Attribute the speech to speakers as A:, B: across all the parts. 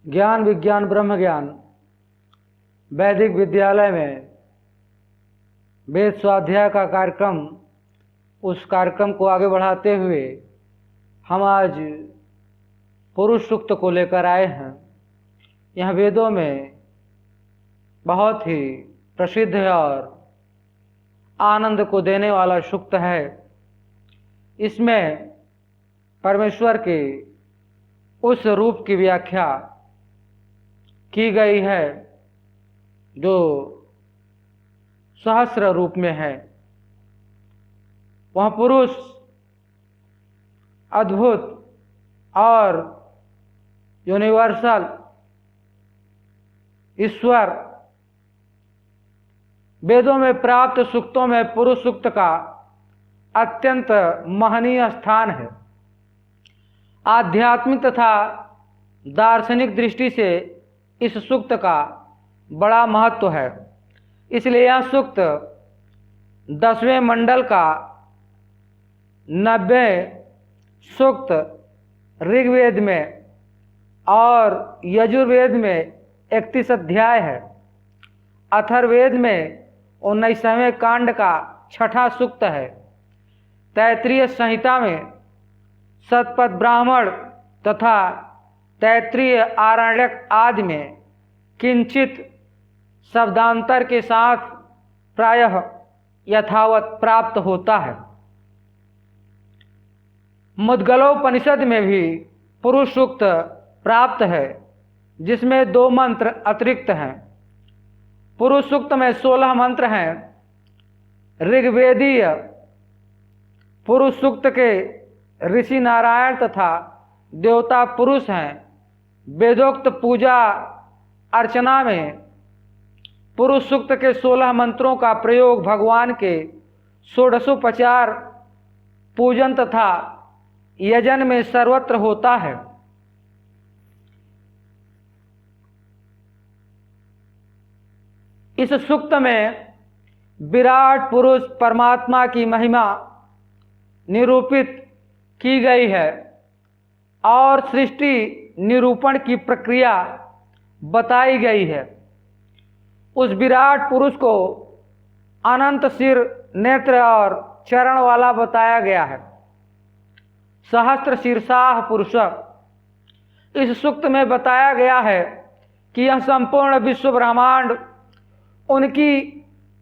A: ज्ञान विज्ञान ब्रह्म ज्ञान वैदिक विद्यालय में वेद स्वाध्याय का कार्यक्रम, उस कार्यक्रम को आगे बढ़ाते हुए हम आज पुरुष सूक्त को लेकर आए हैं। यह वेदों में बहुत ही प्रसिद्ध है और आनंद को देने वाला सूक्त है। इसमें परमेश्वर के उस रूप की व्याख्या की गई है जो सहस्र रूप में है। वह पुरुष अद्भुत और यूनिवर्सल ईश्वर वेदों में प्राप्त सूक्तों में पुरुष सूक्त का अत्यंत महनीय स्थान है। आध्यात्मिक तथा दार्शनिक दृष्टि से इस सूक्त का बड़ा महत्व है। इसलिए यह सूक्त 10वें मंडल का 90वें सूक्त ऋग्वेद में और यजुर्वेद में 31 अध्याय है। अथर्ववेद में 19वें कांड का 6ठा सूक्त है। तैत्तिरीय संहिता में शतपथ ब्राह्मण तथा तैत्तिरीय आरण्यक आदि में किंचित शब्दांतर के साथ प्रायः यथावत प्राप्त होता है। मुद्गलोपनिषद में भी पुरुष सूक्त प्राप्त है, जिसमें 2 मंत्र अतिरिक्त हैं। पुरुष सूक्त में 16 मंत्र हैं। ऋग्वेदीय पुरुष सूक्त के ऋषि नारायण तथा देवता पुरुष हैं। वेदोक्त पूजा अर्चना में पुरुष सूक्त के 16 मंत्रों का प्रयोग भगवान के षोडशोपचार पूजन तथा यजन में सर्वत्र होता है। इस सूक्त में विराट पुरुष परमात्मा की महिमा निरूपित की गई है और सृष्टि निरूपण की प्रक्रिया बताई गई है। उस विराट पुरुष को अनंत सिर, नेत्र और चरण वाला बताया गया है। सहस्त्र शीर्षाह पुरुष। इस सूक्त में बताया गया है कि यह संपूर्ण विश्व ब्रह्मांड उनकी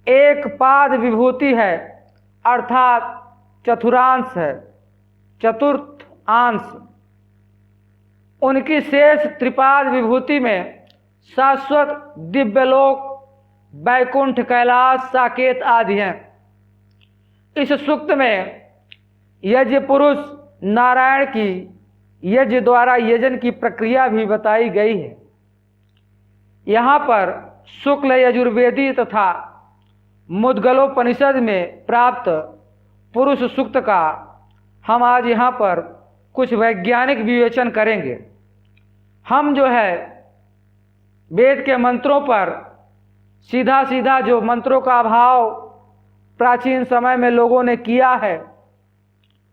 A: एक पाद विभूति है, अर्थात चतुरांश है, चतुर्थ अंश। उनकी शेष त्रिपाद विभूति में शाश्वत दिव्यलोक, वैकुंठ, कैलाश, साकेत आदि हैं। इस सूक्त में यज्ञ पुरुष नारायण की यज्ञ द्वारा यजन की प्रक्रिया भी बताई गई है। यहाँ पर शुक्ल यजुर्वेदी तथा मुद्गलोपनिषद में प्राप्त पुरुष सूक्त का हम आज यहाँ पर कुछ वैज्ञानिक विवेचन करेंगे। हम जो है वेद के मंत्रों पर सीधा सीधा जो मंत्रों का अभाव प्राचीन समय में लोगों ने किया है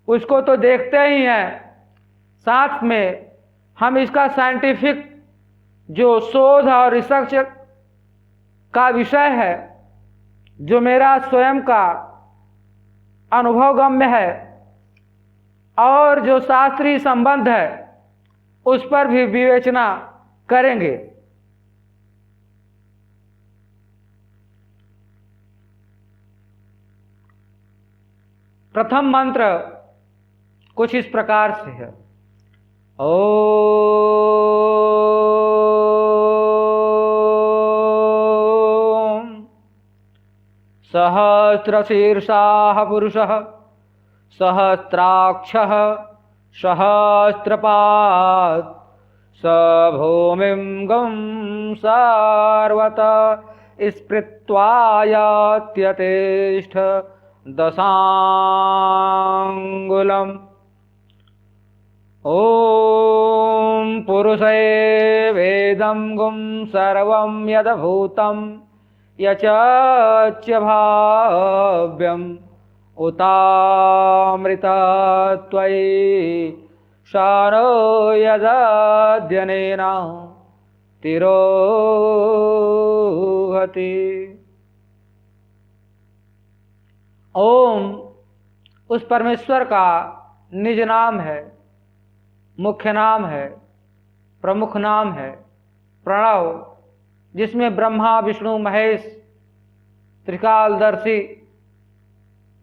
A: उसको तो देखते ही हैं, साथ में हम इसका साइंटिफिक जो शोध और रिसर्च का विषय है, जो मेरा स्वयं का अनुभवगम्य है और जो शास्त्रीय संबंध है, उस पर भी विवेचना करेंगे। प्रथम मंत्र कुछ इस प्रकार से है। ओम सहस्रशीर्षाः पुरुषः सहस्राक्षः सहस्रपाद स भूमिं गं सार्वत स्पृत्वायत्यतिष्ठ दशांगुलम्। ओम पुरुषे वेदं गुं सर्वं यद्भूतं यच्च भाव्यम् उतामृतत्वयि शानो यदध्यनेन तिरोहति। ओम उस परमेश्वर का निज नाम है, मुख्य नाम है, प्रमुख नाम है। प्रणव जिसमें ब्रह्मा विष्णु महेश त्रिकालदर्शी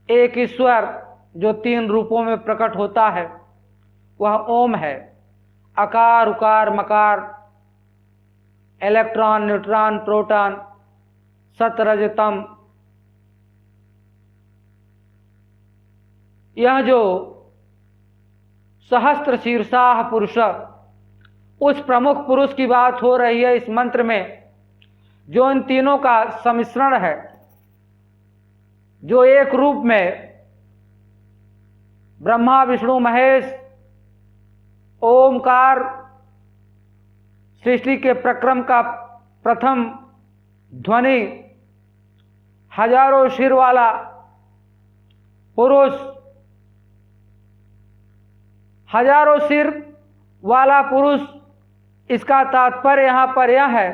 A: एक ईश्वर जो 3 रूपों में प्रकट होता है वह ओम है। अकार उकार मकार, इलेक्ट्रॉन न्यूट्रॉन प्रोटॉन सतरजतम, यह जो सहस्त्र शीर्षाह पुरुष, उस प्रमुख पुरुष की बात हो रही है इस मंत्र में, जो इन तीनों का सम्मिश्रण है, जो एक रूप में ब्रह्मा विष्णु महेश ओमकार सृष्टि के प्रक्रम का प्रथम ध्वनि, हजारों सिर वाला पुरुष, हजारों सिर वाला पुरुष, इसका तात्पर्य यहाँ पर यह है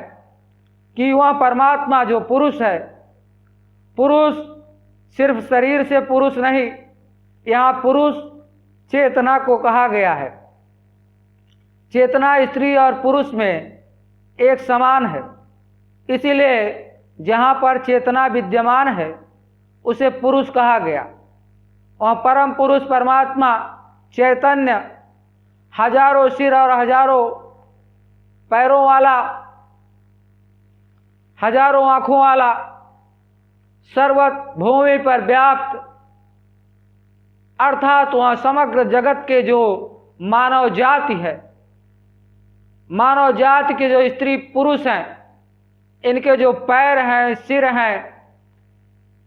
A: कि वह परमात्मा जो पुरुष है, पुरुष सिर्फ शरीर से पुरुष नहीं, यहाँ पुरुष चेतना को कहा गया है। चेतना स्त्री और पुरुष में एक समान है, इसीलिए जहाँ पर चेतना विद्यमान है उसे पुरुष कहा गया। वह परम पुरुष परमात्मा चैतन्य हजारों सिर और हजारों पैरों वाला, हजारों आँखों वाला, सर्वत्र भूमि पर व्याप्त, अर्थात वह समग्र जगत के जो मानव जाति है, मानव जाति के जो स्त्री पुरुष हैं, इनके जो पैर हैं, सिर हैं,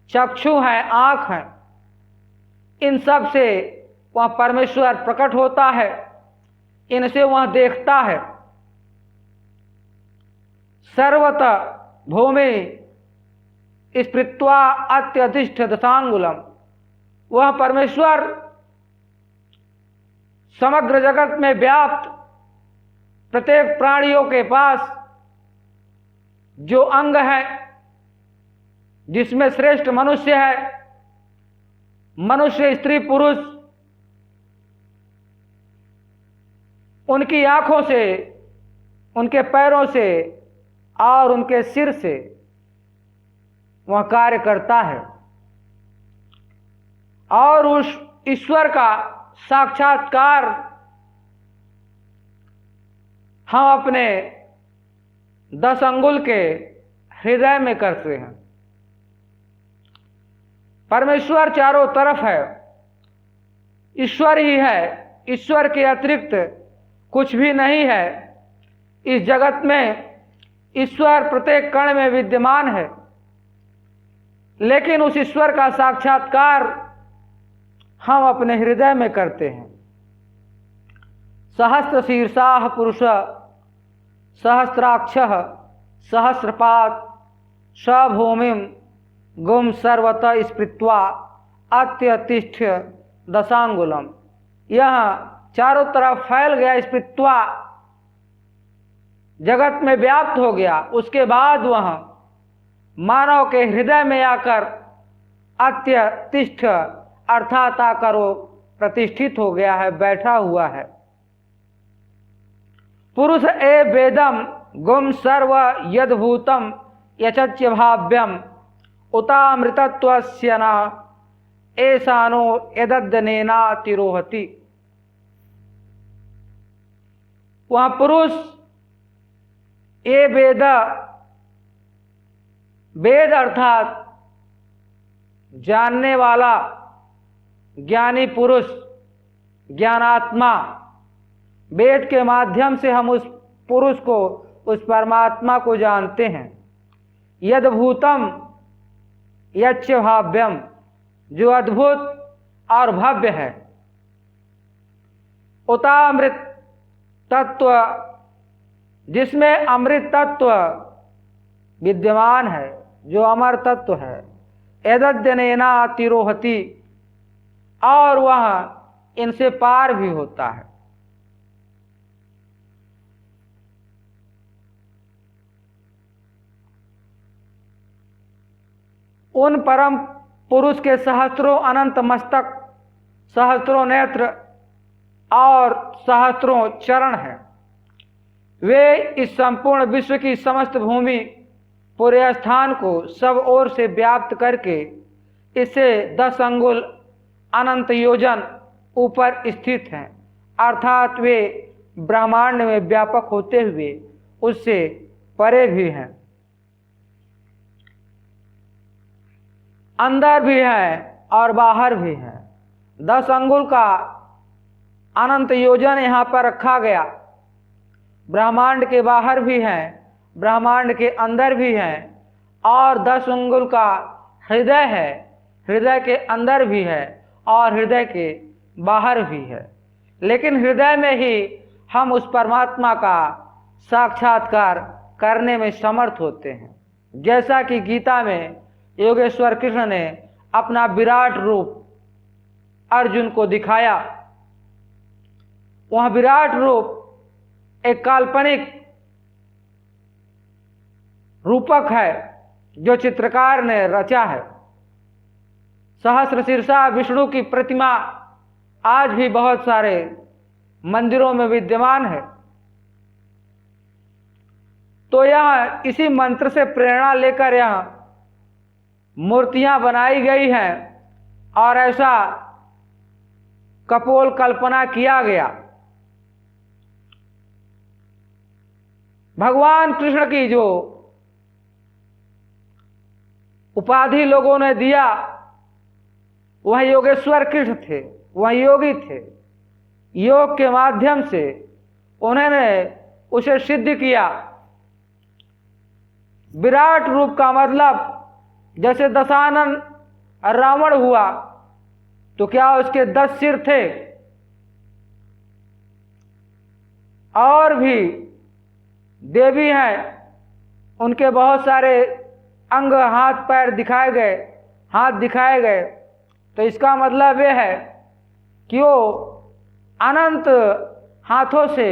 A: चक्षु हैं, आँख हैं, इन सब से वह परमेश्वर प्रकट होता है, इनसे वह देखता है। सर्वतः भूमि स्पृत्वा अत्यधिष्ठ दशांगुलम, वह परमेश्वर समग्र जगत में व्याप्त प्रत्येक प्राणियों के पास जो अंग है, जिसमें श्रेष्ठ मनुष्य है, मनुष्य स्त्री पुरुष, उनकी आंखों से, उनके पैरों से और उनके सिर से वह कार्य करता है। और उस ईश्वर का साक्षात्कार हम अपने 10 अंगुल के हृदय में करते हैं। परमेश्वर चारों तरफ है, ईश्वर ही है, ईश्वर के अतिरिक्त कुछ भी नहीं है। इस जगत में ईश्वर प्रत्येक कण में विद्यमान है, लेकिन उस ईश्वर का साक्षात्कार हम अपने हृदय में करते हैं। सहस्त्र शीर्षाः पुरुष सहस्राक्षः सहस्रपाद स भूमिं गुम सर्वतः स्पृत्वा अत्यतिष्ठ दशांगुलम, यह चारों तरफ फैल गया, स्पृत्वा जगत में व्याप्त हो गया। उसके बाद वह मानव के हृदय में आकर अत्यतिष्ठ अर्थात आकर वो प्रतिष्ठित हो गया है, बैठा हुआ है। पुरुष ए वेदम गुम सर्व यद्भूतम यच्च भाव्यम उतामृतत्वस्य न ऐसानो यदनेना तिरोहति। वह पुरुष ये वेद, वेद अर्थात जानने वाला, ज्ञानी पुरुष, ज्ञानात्मा, वेद के माध्यम से हम उस पुरुष को, उस परमात्मा को जानते हैं। यद्भूतम यच्च भाव्यम, जो अद्भुत और भव्य है। उतामृत तत्व, जिसमें अमृत तत्व विद्यमान है, जो अमर तत्व है। एतद्यनेना तिरोहति, और वह इनसे पार भी होता है। उन परम पुरुष के सहस्त्रों अनंत मस्तक, सहस्त्रों नेत्र और सहस्त्रों चरण हैं। वे इस संपूर्ण विश्व की समस्त भूमि, पूरे स्थान को सब ओर से व्याप्त करके इसे 10 अंगुल अनंत योजन ऊपर स्थित हैं, अर्थात वे ब्रह्मांड में व्यापक होते हुए उससे परे भी हैं, अंदर भी है और बाहर भी है। 10 अंगुल का अनंत योजन यहाँ पर रखा गया। ब्रह्मांड के बाहर भी है, ब्रह्मांड के अंदर भी है, और 10 अंगुल का हृदय है, हृदय के अंदर भी है और हृदय के बाहर भी है। लेकिन हृदय में ही हम उस परमात्मा का साक्षात्कार करने में समर्थ होते हैं। जैसा कि गीता में योगेश्वर कृष्ण ने अपना विराट रूप अर्जुन को दिखाया। वह विराट रूप एक काल्पनिक रूपक है जो चित्रकार ने रचा है। सहस्र शीर्षा विष्णु की प्रतिमा आज भी बहुत सारे मंदिरों में विद्यमान है। तो यह इसी मंत्र से प्रेरणा लेकर यह मूर्तियां बनाई गई हैं और ऐसा कपोल कल्पना किया गया। भगवान कृष्ण की जो उपाधि लोगों ने दिया वह योगेश्वर कृष्ण थे, वह योगी थे। योग के माध्यम से उन्होंने उसे सिद्ध किया। विराट रूप का मतलब जैसे दशानन रावण हुआ तो क्या उसके 10 सिर थे? और भी देवी हैं, उनके बहुत सारे अंग, हाथ पैर दिखाए गए, हाथ दिखाए गए। तो इसका मतलब यह है कि वो अनंत हाथों से,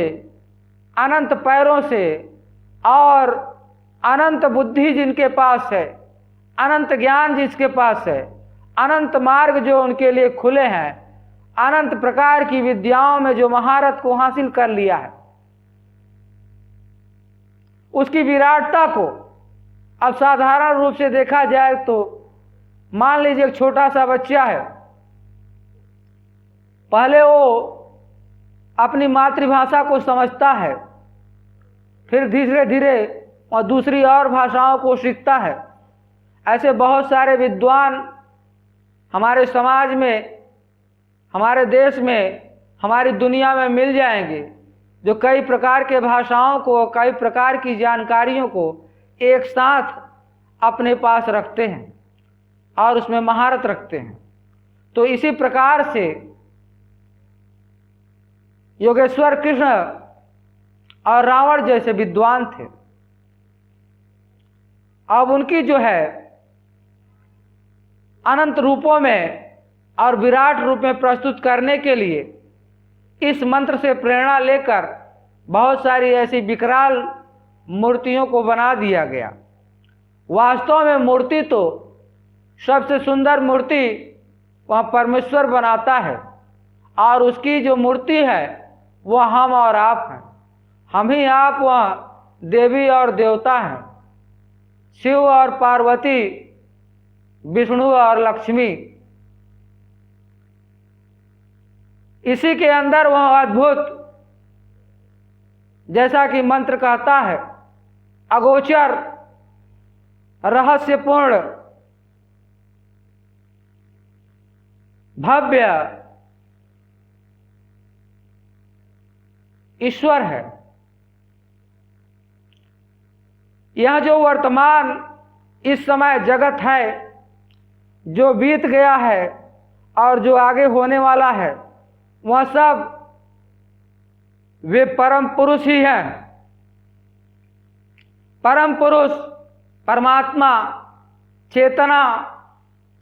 A: अनंत पैरों से और अनंत बुद्धि जिनके पास है, अनंत ज्ञान जिसके पास है, अनंत मार्ग जो उनके लिए खुले हैं, अनंत प्रकार की विद्याओं में जो महारत को हासिल कर लिया है, उसकी विराटता को अब साधारण रूप से देखा जाए तो मान लीजिए एक छोटा सा बच्चा है। पहले वो अपनी मातृभाषा को समझता है, फिर धीरे धीरे और दूसरी और भाषाओं को सीखता है। ऐसे बहुत सारे विद्वान हमारे समाज में, हमारे देश में, हमारी दुनिया में मिल जाएंगे जो कई प्रकार के भाषाओं को, कई प्रकार की जानकारियों को एक साथ अपने पास रखते हैं और उसमें महारत रखते हैं। तो इसी प्रकार से योगेश्वर कृष्ण और रावण जैसे विद्वान थे। अब उनकी जो है अनंत रूपों में और विराट रूप में प्रस्तुत करने के लिए इस मंत्र से प्रेरणा लेकर बहुत सारी ऐसी विकराल मूर्तियों को बना दिया गया। वास्तव में मूर्ति तो सबसे सुंदर मूर्ति वह परमेश्वर बनाता है और उसकी जो मूर्ति है वह हम और आप हैं। हम ही आप वह देवी और देवता हैं, शिव और पार्वती, विष्णु और लक्ष्मी। इसी के अंदर वह अद्भुत, जैसा कि मंत्र कहता है, अगोचर, रहस्यपूर्ण, भव्य ईश्वर है। यह जो वर्तमान इस समय जगत है, जो बीत गया है और जो आगे होने वाला है, वह सब वे परम पुरुष ही हैं। परम पुरुष, परमात्मा, चेतना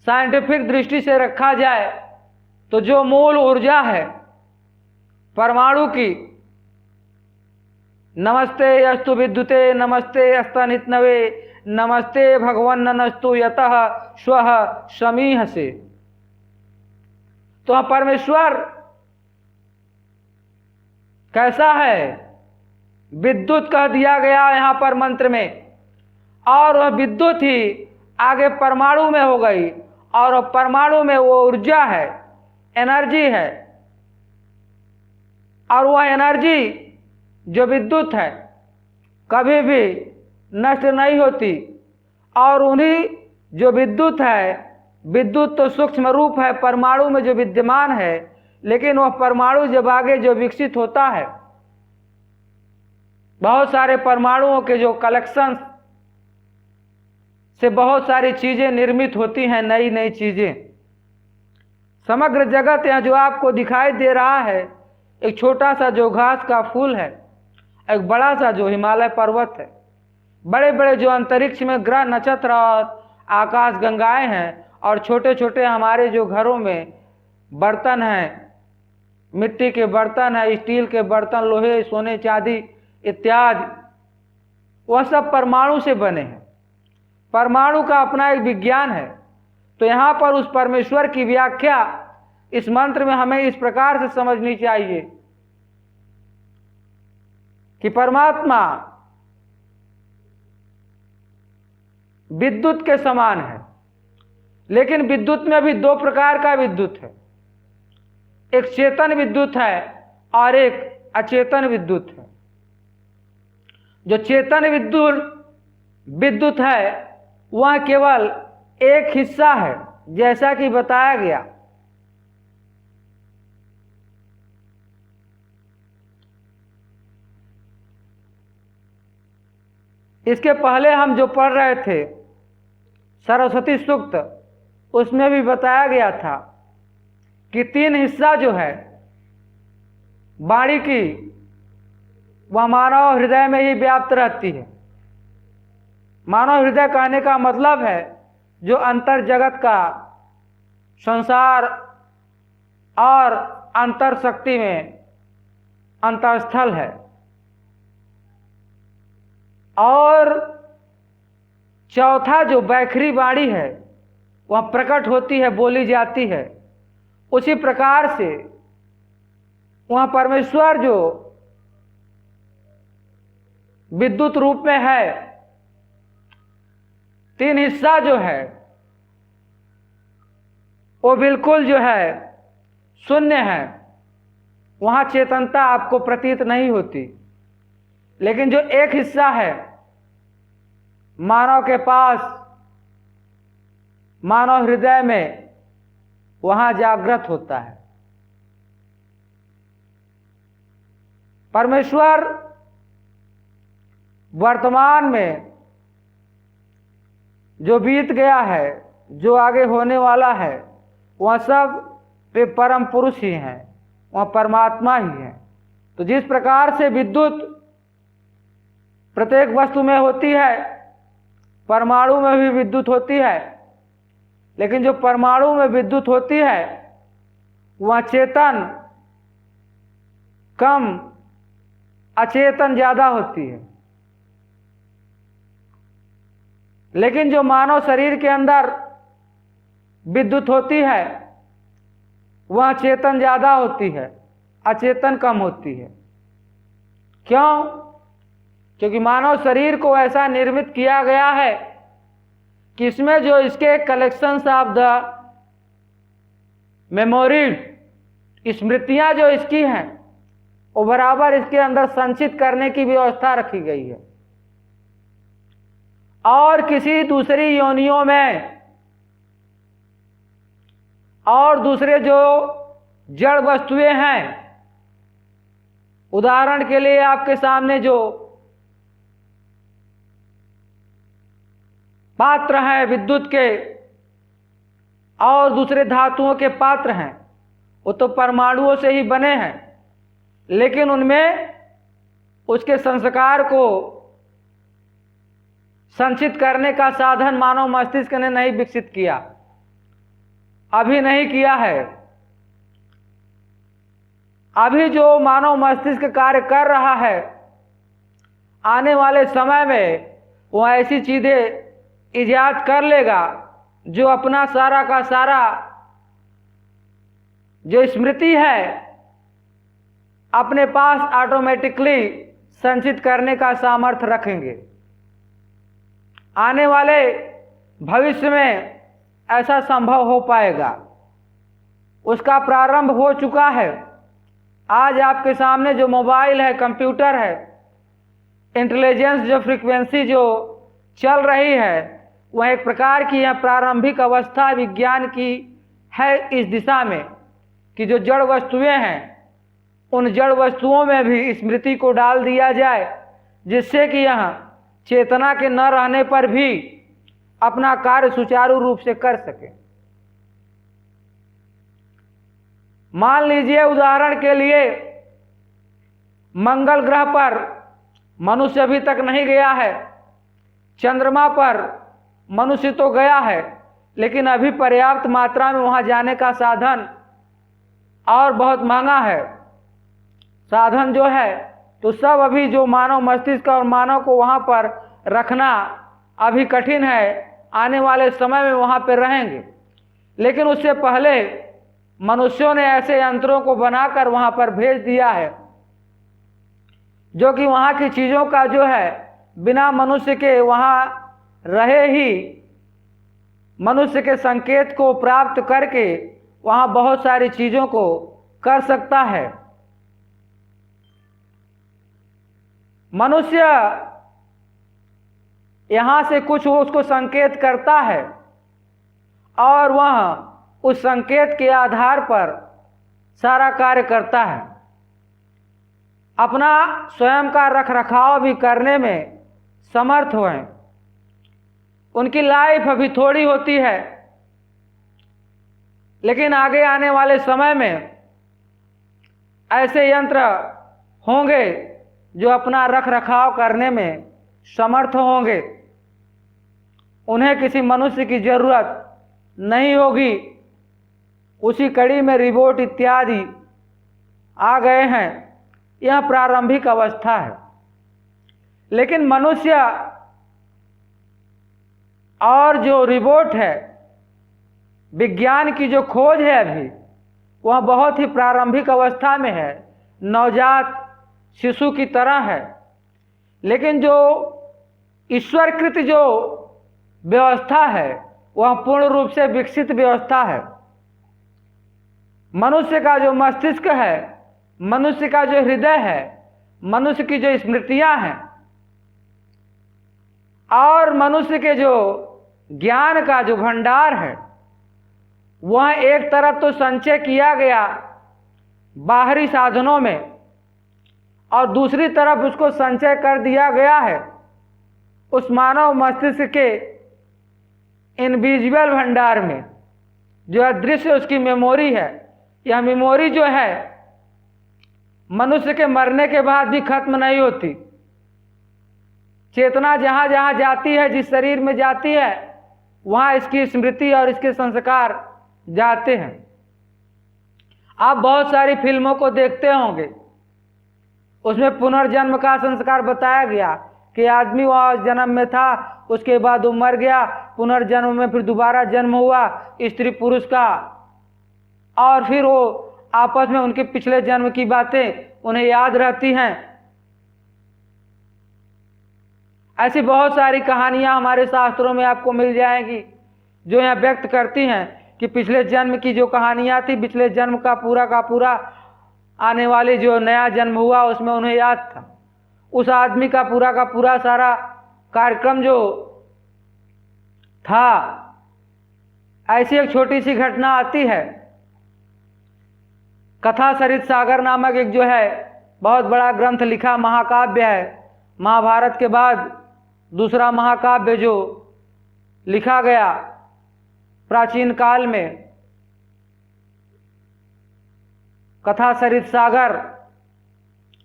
A: साइंटिफिक दृष्टि से रखा जाए तो जो मूल ऊर्जा है परमाणु की, नमस्ते अस्तु विद्युते, नमस्ते अस्तनितनवे, नमस्ते भगवन ननस्तु यतः स्वः समीह से। तो परमेश्वर कैसा है? विद्युत कह दिया गया यहाँ पर मंत्र में, और वह विद्युत ही आगे परमाणु में हो गई, और परमाणु में वो ऊर्जा है, एनर्जी है, और वह एनर्जी जो विद्युत है कभी भी नष्ट नहीं होती। और उन्हीं जो विद्युत है, विद्युत तो सूक्ष्म रूप है परमाणु में जो विद्यमान है, लेकिन वह परमाणु जब आगे जो विकसित होता है, बहुत सारे परमाणुओं के जो कलेक्शन से बहुत सारी चीजें निर्मित होती हैं, नई नई चीजें। समग्र जगत यहाँ जो आपको दिखाई दे रहा है, एक छोटा सा जो घास का फूल है, एक बड़ा सा जो हिमालय पर्वत है, बड़े बड़े जो अंतरिक्ष में ग्रह नक्षत्र और आकाश गंगाएं हैं, और छोटे छोटे हमारे जो घरों में बर्तन हैं, मिट्टी के बर्तन है, स्टील के बर्तन, लोहे सोने चांदी इत्यादि, वह सब परमाणु से बने हैं। परमाणु का अपना एक विज्ञान है। तो यहाँ पर उस परमेश्वर की व्याख्या इस मंत्र में हमें इस प्रकार से समझनी चाहिए कि परमात्मा विद्युत के समान है, लेकिन विद्युत में भी दो प्रकार का विद्युत है। एक चेतन विद्युत है और एक अचेतन विद्युत है। जो चेतन विद्युत है वह केवल एक हिस्सा है, जैसा कि बताया गया। इसके पहले हम जो पढ़ रहे थे सरस्वती सूक्त, उसमें भी बताया गया था कि तीन हिस्सा जो है वाणी की, वह मानव हृदय में ही व्याप्त रहती है। मानव हृदय कहने का मतलब है जो अंतर जगत का संसार और अंतर शक्ति में अंतरस्थल है। और चौथा जो बैखरी वाणी है वह प्रकट होती है, बोली जाती है। उसी प्रकार से वह परमेश्वर जो विद्युत रूप में है, तीन हिस्सा जो है वो बिल्कुल जो है शून्य है, वहाँ चेतनता आपको प्रतीत नहीं होती। लेकिन जो एक हिस्सा है मानव के पास, मानव हृदय में, वहाँ जागृत होता है। परमेश्वर वर्तमान में जो बीत गया है, जो आगे होने वाला है, वह सब वे परम पुरुष ही हैं, वह परमात्मा ही हैं। तो जिस प्रकार से विद्युत प्रत्येक वस्तु में होती है, परमाणु में भी विद्युत होती है, लेकिन जो परमाणु में विद्युत होती है वह चेतन कम, अचेतन ज्यादा होती है। लेकिन जो मानव शरीर के अंदर विद्युत होती है वह चेतन ज्यादा होती है, अचेतन कम होती है। क्यों? क्योंकि मानव शरीर को ऐसा निर्मित किया गया है कि इसमें जो इसके कलेक्शंस ऑफ द मेमोरीज, स्मृतियां जो इसकी हैं, वो बराबर इसके अंदर संचित करने की व्यवस्था रखी गई है। और किसी दूसरी योनियों में और दूसरे जो जड़ वस्तुएं हैं, उदाहरण के लिए आपके सामने जो पात्र हैं विद्युत के और दूसरे धातुओं के पात्र हैं, वो तो परमाणुओं से ही बने हैं, लेकिन उनमें उसके संस्कार को संचित करने का साधन मानव मस्तिष्क ने नहीं विकसित किया, अभी नहीं किया है। अभी जो मानव मस्तिष्क कार्य कर रहा है, आने वाले समय में वो ऐसी चीज़ें ईजाद कर लेगा जो अपना सारा का सारा जो स्मृति है अपने पास ऑटोमेटिकली संचित करने का सामर्थ्य रखेंगे। आने वाले भविष्य में ऐसा संभव हो पाएगा, उसका प्रारंभ हो चुका है। आज आपके सामने जो मोबाइल है, कंप्यूटर है, इंटेलिजेंस जो फ्रीक्वेंसी जो चल रही है वह एक प्रकार की यह प्रारंभिक अवस्था विज्ञान की है इस दिशा में कि जो जड़ वस्तुएं हैं उन जड़ वस्तुओं में भी स्मृति को डाल दिया जाए, जिससे कि यह चेतना के न रहने पर भी अपना कार्य सुचारू रूप से कर सके। मान लीजिए उदाहरण के लिए मंगल ग्रह पर मनुष्य अभी तक नहीं गया है, चंद्रमा पर मनुष्य तो गया है, लेकिन अभी पर्याप्त मात्रा में वहां जाने का साधन और बहुत महंगा है। साधन जो है तो सब अभी जो मानव मस्तिष्क और मानव को वहां पर रखना अभी कठिन है, आने वाले समय में वहां पर रहेंगे। लेकिन उससे पहले मनुष्यों ने ऐसे यंत्रों को बनाकर वहां पर भेज दिया है जो कि वहां की चीज़ों का जो है बिना मनुष्य के वहां रहे ही मनुष्य के संकेत को प्राप्त करके वहां बहुत सारी चीज़ों को कर सकता है। मनुष्य यहाँ से कुछ उसको संकेत करता है और वह उस संकेत के आधार पर सारा कार्य करता है। अपना स्वयं का रखरखाव भी करने में समर्थ हुए। उनकी लाइफ अभी थोड़ी होती है, लेकिन आगे आने वाले समय में ऐसे यंत्र होंगे जो अपना रखरखाव करने में समर्थ होंगे। उन्हें किसी मनुष्य की जरूरत नहीं होगी। उसी कड़ी में रिबोट इत्यादि आ गए हैं। यह प्रारंभिक अवस्था है, लेकिन मनुष्य और जो रिबोट है, विज्ञान की जो खोज है अभी वह बहुत ही प्रारंभिक अवस्था में है, नवजात शिशु की तरह है। लेकिन जो ईश्वरकृत जो व्यवस्था है वह पूर्ण रूप से विकसित व्यवस्था है। मनुष्य का जो मस्तिष्क है, मनुष्य का जो हृदय है, मनुष्य की जो स्मृतियां हैं और मनुष्य के जो ज्ञान का जो भंडार है वह एक तरफ तो संचय किया गया बाहरी साधनों में और दूसरी तरफ उसको संचय कर दिया गया है उस मानव मस्तिष्क के इनविजिबल भंडार में, जो अदृश्य उसकी मेमोरी है। यह मेमोरी जो है मनुष्य के मरने के बाद भी खत्म नहीं होती। चेतना जहाँ जहाँ जाती है, जिस शरीर में जाती है, वहाँ इसकी स्मृति और इसके संस्कार जाते हैं। आप बहुत सारी फिल्मों को देखते होंगे, उसमें पुनर्जन्म का संस्कार बताया गया कि आदमी वहाँ जन्म में था, उसके बाद वो मर गया, पुनर्जन्म में फिर दोबारा जन्म हुआ स्त्री पुरुष का, और फिर वो आपस में उनके पिछले जन्म की बातें उन्हें याद रहती हैं। ऐसी बहुत सारी कहानियां हमारे शास्त्रों में आपको मिल जाएंगी जो यह व्यक्त करती हैं कि पिछले जन्म की जो कहानियां थी, पिछले जन्म का पूरा आने वाले जो नया जन्म हुआ उसमें उन्हें याद था। उस आदमी का पूरा सारा कार्यक्रम जो था। ऐसी एक छोटी सी घटना आती है। कथा सरित सागर नामक एक जो है बहुत बड़ा ग्रंथ लिखा महाकाव्य है। महाभारत के बाद दूसरा महाकाव्य जो लिखा गया प्राचीन काल में, कथा सरित सागर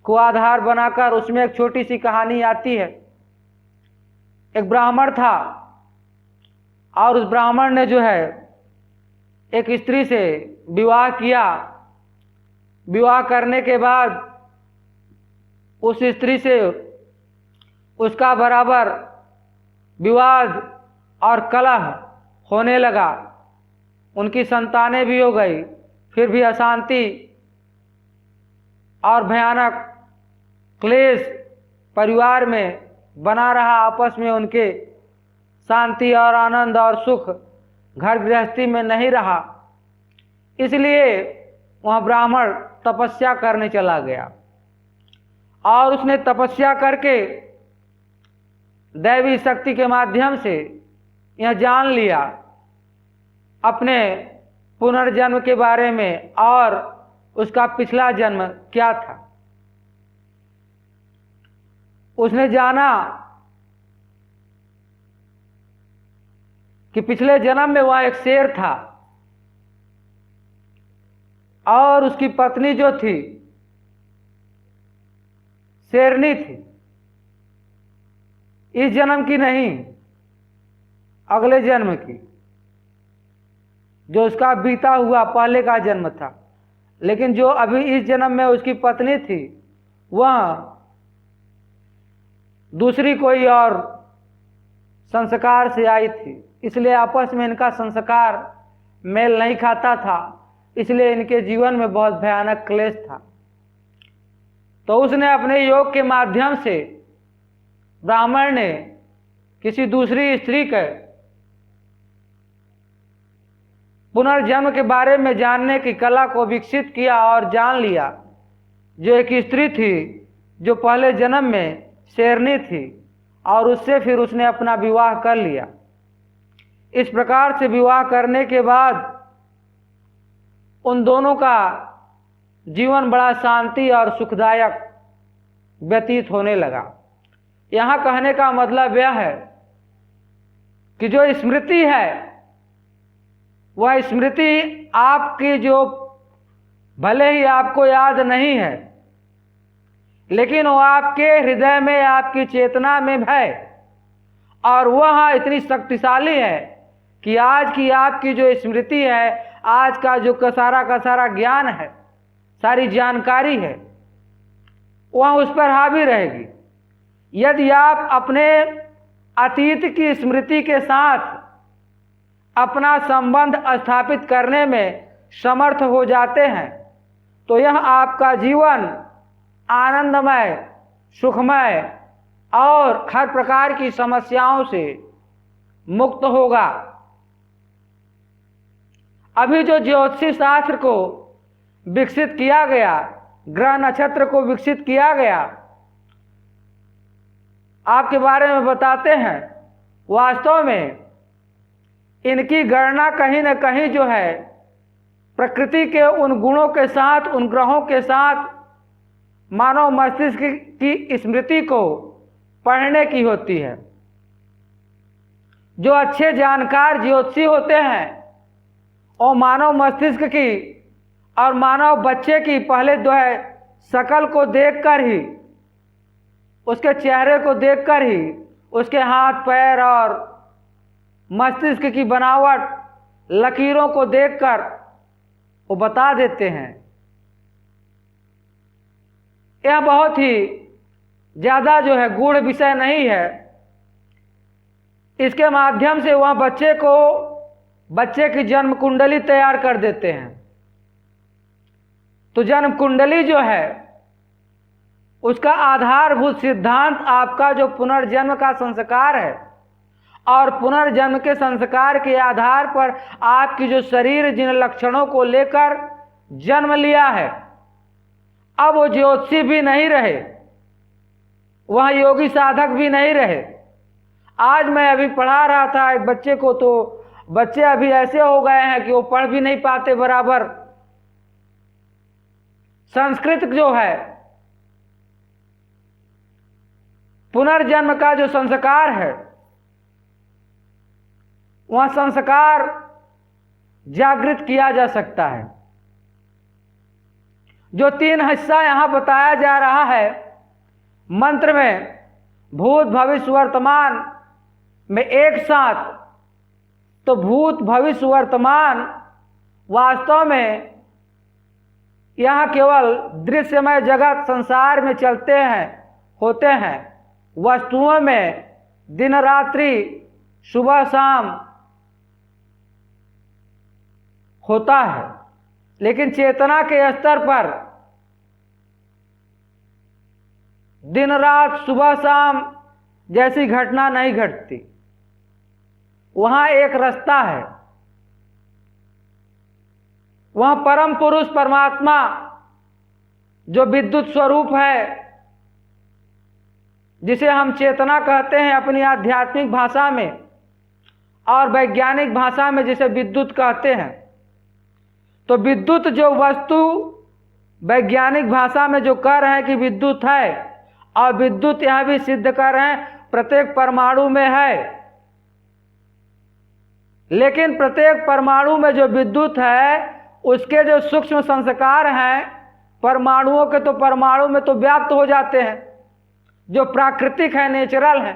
A: को आधार बनाकर उसमें एक छोटी सी कहानी आती है। एक ब्राह्मण था और उस ब्राह्मण ने जो है एक स्त्री से विवाह किया। विवाह करने के बाद उस स्त्री से उसका बराबर विवाद और कलह होने लगा। उनकी संतानें भी हो गई, फिर भी अशांति और भयानक क्लेश परिवार में बना रहा। आपस में उनके शांति और आनंद और सुख घर गृहस्थी में नहीं रहा। इसलिए वह ब्राह्मण तपस्या करने चला गया और उसने तपस्या करके दैवी शक्ति के माध्यम से यह जान लिया अपने पुनर्जन्म के बारे में और उसका पिछला जन्म क्या था। उसने जाना कि पिछले जन्म में वह एक शेर था और उसकी पत्नी जो थी शेरनी थी। इस जन्म की नहीं, अगले जन्म की, जो उसका बीता हुआ पहले का जन्म था। लेकिन जो अभी इस जन्म में उसकी पत्नी थी वह दूसरी कोई और संस्कार से आई थी। इसलिए आपस में इनका संस्कार मेल नहीं खाता था, इसलिए इनके जीवन में बहुत भयानक क्लेश था। तो उसने अपने योग के माध्यम से ब्राह्मण ने किसी दूसरी स्त्री के पुनर्जन्म के बारे में जानने की कला को विकसित किया और जान लिया जो एक स्त्री थी जो पहले जन्म में शेरनी थी, और उससे फिर उसने अपना विवाह कर लिया। इस प्रकार से विवाह करने के बाद उन दोनों का जीवन बड़ा शांति और सुखदायक व्यतीत होने लगा। यहाँ कहने का मतलब यह है कि जो स्मृति है वह स्मृति आपकी जो भले ही आपको याद नहीं है, लेकिन वो आपके हृदय में, आपकी चेतना में है, और वह इतनी शक्तिशाली है कि आज की आपकी जो स्मृति है, आज का सारा ज्ञान है, सारी जानकारी है, वह उस पर हावी रहेगी। यदि आप अपने अतीत की स्मृति के साथ अपना संबंध स्थापित करने में समर्थ हो जाते हैं तो यह आपका जीवन आनंदमय, सुखमय और हर प्रकार की समस्याओं से मुक्त होगा। अभी जो ज्योतिषी शास्त्र को विकसित किया गया, ग्रह नक्षत्र को विकसित किया गया, आपके बारे में बताते हैं, वास्तव में इनकी गणना कहीं न कहीं जो है प्रकृति के उन गुणों के साथ, उन ग्रहों के साथ मानव मस्तिष्क की स्मृति को पढ़ने की होती है। जो अच्छे जानकार ज्योतिषी होते हैं और मानव मस्तिष्क की और मानव बच्चे की पहले जो है शकल को देखकर ही, उसके चेहरे को देखकर ही, उसके हाथ पैर और मस्तिष्क की बनावट, लकीरों को देखकर वो बता देते हैं। यह बहुत ही ज़्यादा जो है गूढ़ विषय नहीं है। इसके माध्यम से वह बच्चे की जन्म कुंडली तैयार कर देते हैं। तो जन्म कुंडली जो है उसका आधारभूत सिद्धांत आपका जो पुनर्जन्म का संस्कार है, और पुनर्जन्म के संस्कार के आधार पर आपकी जो शरीर जिन लक्षणों को लेकर जन्म लिया है, अब वो ज्योतिषी भी नहीं रहे, वह योगी साधक भी नहीं रहे। आज मैं अभी पढ़ा रहा था एक बच्चे को, तो बच्चे अभी ऐसे हो गए हैं कि वो पढ़ भी नहीं पाते बराबर। संस्कृत जो है, पुनर्जन्म का जो संस्कार है, वह संस्कार जागृत किया जा सकता है। जो 3 हिस्सा यहाँ बताया जा रहा है मंत्र में, भूत भविष्य वर्तमान में एक साथ, तो भूत भविष्य वर्तमान वास्तव में यहाँ केवल दृश्यमय जगत संसार में चलते हैं, होते हैं। वस्तुओं में दिन रात्रि सुबह शाम होता है, लेकिन चेतना के स्तर पर दिन रात सुबह शाम जैसी घटना नहीं घटती। वहां एक रास्ता है, वहां परम पुरुष परमात्मा जो विद्युत स्वरूप है, जिसे हम चेतना कहते हैं अपनी आध्यात्मिक भाषा में, और वैज्ञानिक भाषा में जिसे विद्युत कहते हैं। तो विद्युत जो वस्तु वैज्ञानिक भाषा में जो कह रहे हैं कि विद्युत है, और विद्युत यह भी सिद्ध कर रहे हैं प्रत्येक परमाणु में है, लेकिन प्रत्येक परमाणु में जो विद्युत है उसके जो सूक्ष्म संस्कार हैं परमाणुओं के, तो परमाणु में तो व्याप्त हो जाते हैं, जो प्राकृतिक है, नेचुरल है।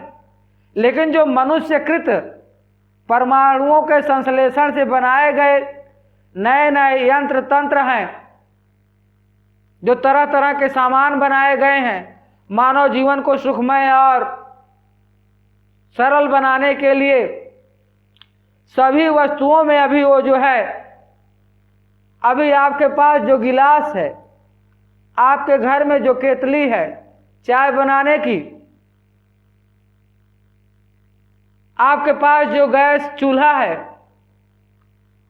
A: लेकिन जो मनुष्यकृत परमाणुओं के संश्लेषण से बनाए गए नए नए यंत्र तंत्र हैं, जो तरह तरह के सामान बनाए गए हैं मानव जीवन को सुखमय और सरल बनाने के लिए, सभी वस्तुओं में अभी वो जो है, अभी आपके पास जो गिलास है, आपके घर में जो केतली है चाय बनाने की, आपके पास जो गैस चूल्हा है,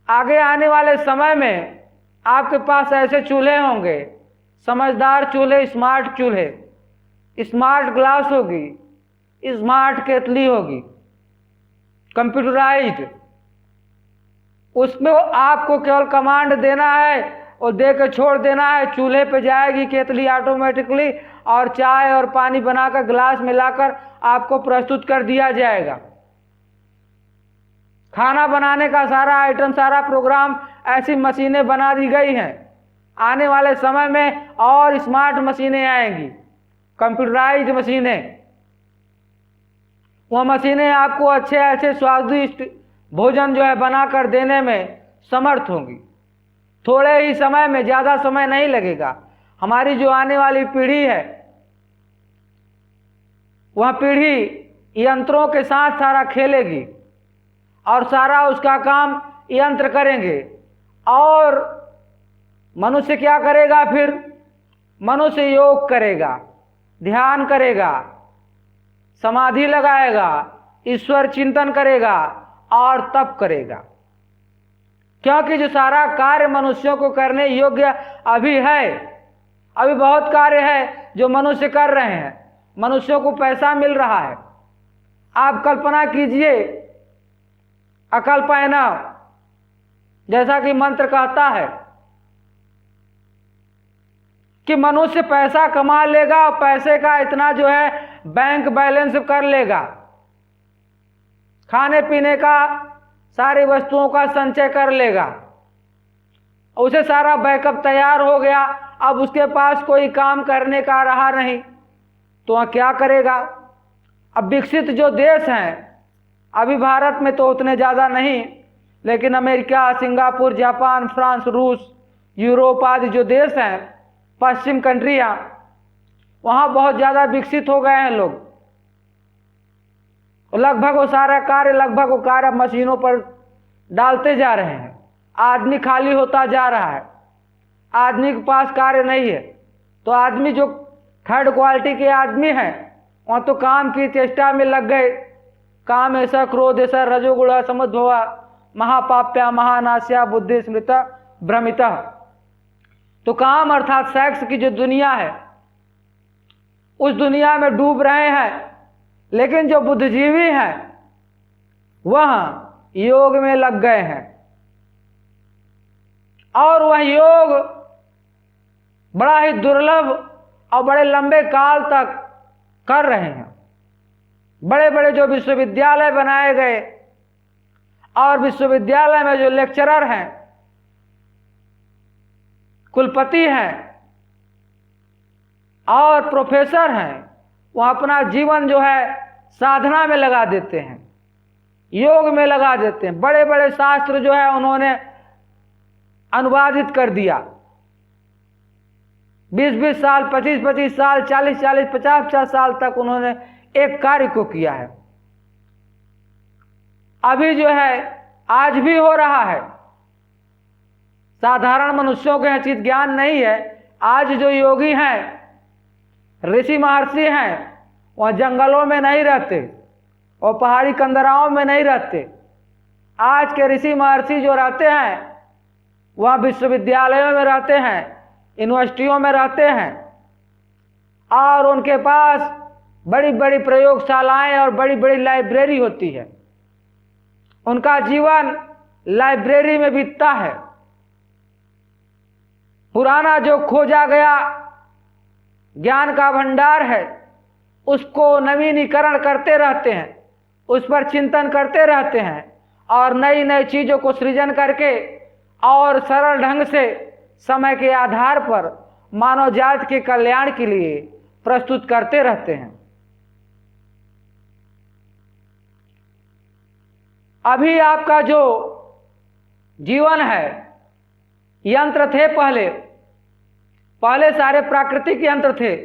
A: आगे आने वाले समय में आपके पास ऐसे चूल्हे होंगे, समझदार चूल्हे, स्मार्ट चूल्हे, स्मार्ट ग्लास होगी, स्मार्ट केतली होगी, कंप्यूटराइज्ड। उसमें आपको केवल कमांड देना है और दे के छोड़ देना है, चूल्हे पे जाएगी केतली ऑटोमेटिकली और चाय और पानी बनाकर ग्लास में लाकर आपको प्रस्तुत कर दिया जाएगा। खाना बनाने का सारा आइटम, सारा प्रोग्राम, ऐसी मशीनें बना दी गई हैं। आने वाले समय में और स्मार्ट मशीनें आएंगी, कंप्यूटराइज्ड मशीनें। वह मशीनें आपको अच्छे अच्छे स्वादिष्ट भोजन जो है बनाकर देने में समर्थ होंगी। थोड़े ही समय में, ज़्यादा समय नहीं लगेगा। हमारी जो आने वाली पीढ़ी है, वह पीढ़ी यंत्रों के साथ सारा खेलेगी और सारा उसका काम यंत्र करेंगे। और मनुष्य क्या करेगा फिर? मनुष्य योग करेगा, ध्यान करेगा, समाधि लगाएगा, ईश्वर चिंतन करेगा और तप करेगा। क्योंकि जो सारा कार्य मनुष्यों को करने योग्य अभी है, अभी बहुत कार्य है जो मनुष्य कर रहे हैं, मनुष्यों को पैसा मिल रहा है। आप कल्पना कीजिए, अकल्पना, जैसा कि मंत्र कहता है कि मनुष्य पैसा कमा लेगा और पैसे का इतना जो है बैंक बैलेंस कर लेगा, खाने पीने का सारी वस्तुओं का संचय कर लेगा, उसे सारा बैकअप तैयार हो गया, अब उसके पास कोई काम करने का रहा नहीं, तो वह क्या करेगा? अब विकसित जो देश हैं, अभी भारत में तो उतने ज़्यादा नहीं, लेकिन अमेरिका, सिंगापुर, जापान, फ्रांस, रूस, यूरोप आदि जो देश हैं, पश्चिम कंट्रियाँ, वहाँ बहुत ज़्यादा विकसित हो गए हैं लोग। लगभग वो सारा कार्य, लगभग वो कार्य मशीनों पर डालते जा रहे हैं। आदमी खाली होता जा रहा है, आदमी के पास कार्य नहीं है। तो आदमी जो थर्ड क्वालिटी के आदमी हैं, वहाँ तो काम की चेष्टा में लग गए। काम ऐसा, क्रोध ऐसा, रजोगुण समुद्भवा, महापाप्या महानास्या बुद्धि स्मृता भ्रमिता। तो काम अर्थात सेक्स की जो दुनिया है, उस दुनिया में डूब रहे हैं। लेकिन जो बुद्धिजीवी हैं वह योग में लग गए हैं, और वह योग बड़ा ही दुर्लभ और बड़े लंबे काल तक कर रहे हैं। बड़े बड़े जो विश्वविद्यालय बनाए गए, और विश्वविद्यालय में जो लेक्चरर हैं, कुलपति हैं और प्रोफेसर हैं, वह अपना जीवन जो है साधना में लगा देते हैं, योग में लगा देते हैं। बड़े बड़े शास्त्र जो है उन्होंने अनुवादित कर दिया। 20-20 साल, 25-25 साल, 40-40, 50-50 साल तक उन्होंने एक कार्य को किया है। अभी जो है आज भी हो रहा है। साधारण मनुष्यों के उचित ज्ञान नहीं है। आज जो योगी हैं, ऋषि महर्षि हैं, वह जंगलों में नहीं रहते और पहाड़ी कंदराओं में नहीं रहते। आज के ऋषि महर्षि जो रहते हैं वह विश्वविद्यालयों में रहते हैं, यूनिवर्सिटियों में रहते हैं, और उनके पास बड़ी बड़ी प्रयोगशालाएं और बड़ी बड़ी लाइब्रेरी होती है। उनका जीवन लाइब्रेरी में बीतता है। पुराना जो खोजा गया ज्ञान का भंडार है उसको नवीनीकरण करते रहते हैं, उस पर चिंतन करते रहते हैं और नई नई चीज़ों को सृजन करके और सरल ढंग से समय के आधार पर मानव जाति के कल्याण के लिए प्रस्तुत करते रहते हैं। अभी आपका जो जीवन है, यंत्र थे पहले सारे प्राकृतिक यंत्र थे,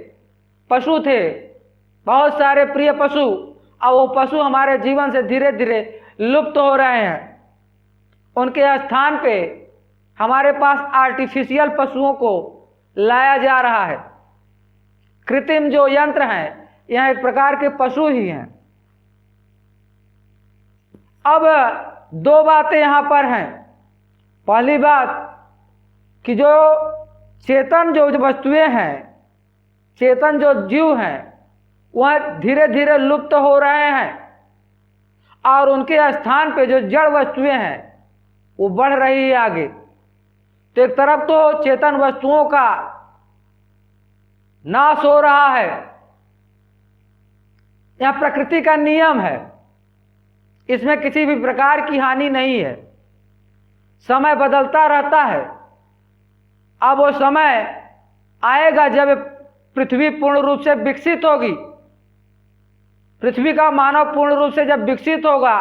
A: पशु थे, बहुत सारे प्रिय पशु। अब वो पशु हमारे जीवन से धीरे धीरे लुप्त हो रहे हैं। उनके स्थान पे हमारे पास आर्टिफिशियल पशुओं को लाया जा रहा है। कृत्रिम जो यंत्र हैं यह एक प्रकार के पशु ही हैं। अब दो बातें यहाँ पर हैं। पहली बात कि जो चेतन जो वस्तुएं हैं, चेतन जो जीव हैं, वह धीरे धीरे लुप्त हो रहे हैं और उनके स्थान पे जो जड़ वस्तुएं हैं वो बढ़ रही है आगे। तो एक तरफ तो चेतन वस्तुओं का नाश हो रहा है, यह प्रकृति का नियम है, इसमें किसी भी प्रकार की हानि नहीं है। समय बदलता रहता है। अब वो समय आएगा जब पृथ्वी पूर्ण रूप से विकसित होगी। पृथ्वी का मानव पूर्ण रूप से जब विकसित होगा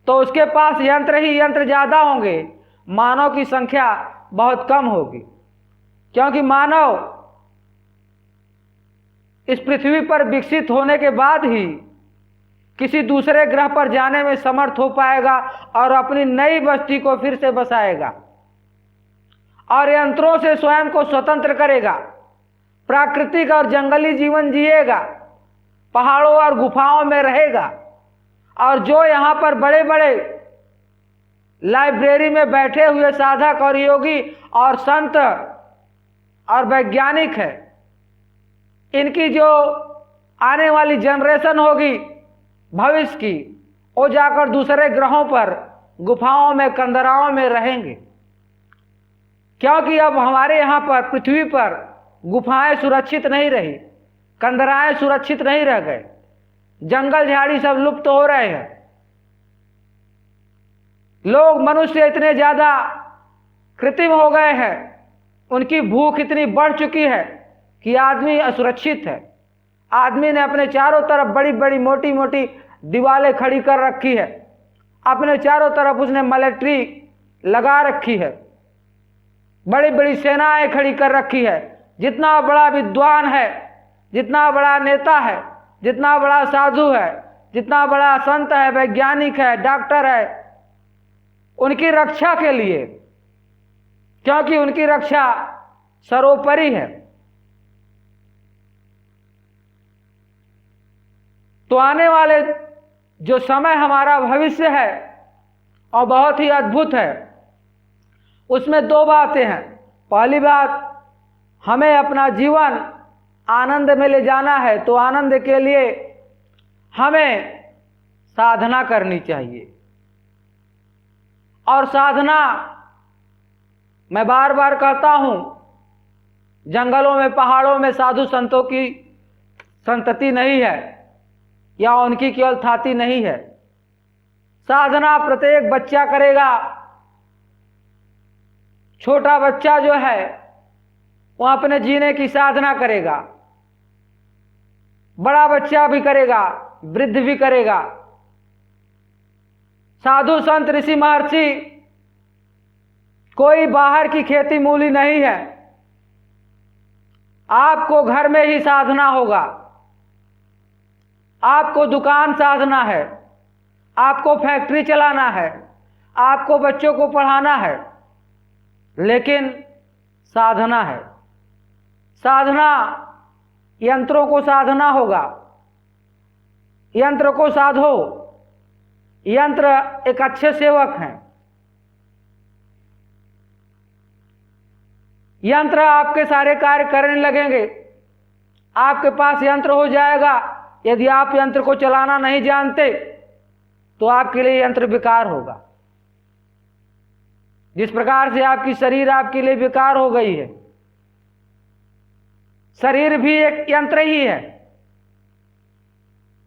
A: तो उसके पास यंत्र ही यंत्र ज़्यादा होंगे, मानव की संख्या बहुत कम होगी। क्योंकि मानव इस पृथ्वी पर विकसित होने के बाद ही किसी दूसरे ग्रह पर जाने में समर्थ हो पाएगा और अपनी नई बस्ती को फिर से बसाएगा और यंत्रों से स्वयं को स्वतंत्र करेगा, प्राकृतिक और जंगली जीवन जिएगा, पहाड़ों और गुफाओं में रहेगा। और जो यहाँ पर बड़े बड़े लाइब्रेरी में बैठे हुए साधक और योगी और संत और वैज्ञानिक है, इनकी जो आने वाली जनरेशन होगी भविष्य की, वो जाकर दूसरे ग्रहों पर गुफाओं में कंदराओं में रहेंगे। क्योंकि अब हमारे यहाँ पर पृथ्वी पर गुफाएं सुरक्षित नहीं रही, कंदराएं सुरक्षित नहीं रह गए, जंगल झाड़ी सब लुप्त हो रहे हैं। लोग मनुष्य इतने ज़्यादा कृत्रिम हो गए हैं, उनकी भूख इतनी बढ़ चुकी है कि आदमी असुरक्षित है। आदमी ने अपने चारों तरफ बड़ी बड़ी मोटी मोटी दीवारें खड़ी कर रखी है, अपने चारों तरफ उसने मिलिट्री लगा रखी है, बड़ी बड़ी सेनाएं खड़ी कर रखी है। जितना बड़ा विद्वान है, जितना बड़ा नेता है, जितना बड़ा साधु है, जितना बड़ा संत है, वैज्ञानिक है, डॉक्टर है, उनकी रक्षा के लिए, क्योंकि उनकी रक्षा सर्वोपरि है। तो आने वाले जो समय हमारा भविष्य है और बहुत ही अद्भुत है, उसमें दो बातें हैं। पहली बात, हमें अपना जीवन आनंद में ले जाना है तो आनंद के लिए हमें साधना करनी चाहिए। और साधना, मैं बार बार कहता हूँ, जंगलों में पहाड़ों में साधु संतों की संतति नहीं है या उनकी केवल ख्याति नहीं है। साधना प्रत्येक बच्चा करेगा। छोटा बच्चा जो है वो अपने जीने की साधना करेगा, बड़ा बच्चा भी करेगा, वृद्ध भी करेगा। साधु संत ऋषि महर्षि कोई बाहर की खेती मूली नहीं है। आपको घर में ही साधना होगा, आपको दुकान साधना है, आपको फैक्ट्री चलाना है, आपको बच्चों को पढ़ाना है, लेकिन साधना है। साधना, यंत्रों को साधना होगा। यंत्र को साधो। यंत्र एक अच्छे सेवक हैं। यंत्र आपके सारे कार्य करने लगेंगे। आपके पास यंत्र हो जाएगा। यदि आप यंत्र को चलाना नहीं जानते तो आपके लिए यंत्र बेकार होगा। जिस प्रकार से आपकी शरीर आपके लिए बेकार हो गई है, शरीर भी एक यंत्र ही है।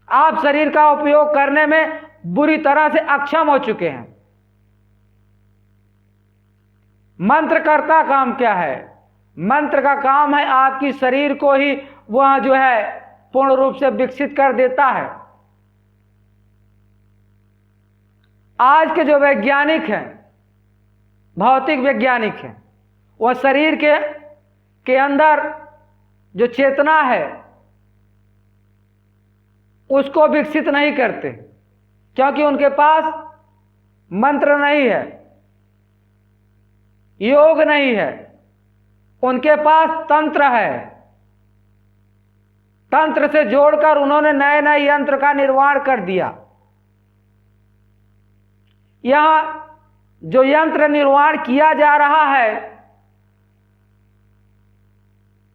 A: आप शरीर का उपयोग करने में बुरी तरह से अक्षम हो चुके हैं। मंत्र करता काम क्या है? मंत्र का काम है आपकी शरीर को ही वह जो है पूर्ण रूप से विकसित कर देता है। आज के जो वैज्ञानिक हैं, भौतिक वैज्ञानिक हैं, वह शरीर के अंदर जो चेतना है उसको विकसित नहीं करते, क्योंकि उनके पास मंत्र नहीं है, योग नहीं है। उनके पास तंत्र है। तंत्र से जोड़कर उन्होंने नए नए यंत्र का निर्माण कर दिया। यहां जो यंत्र निर्माण किया जा रहा है,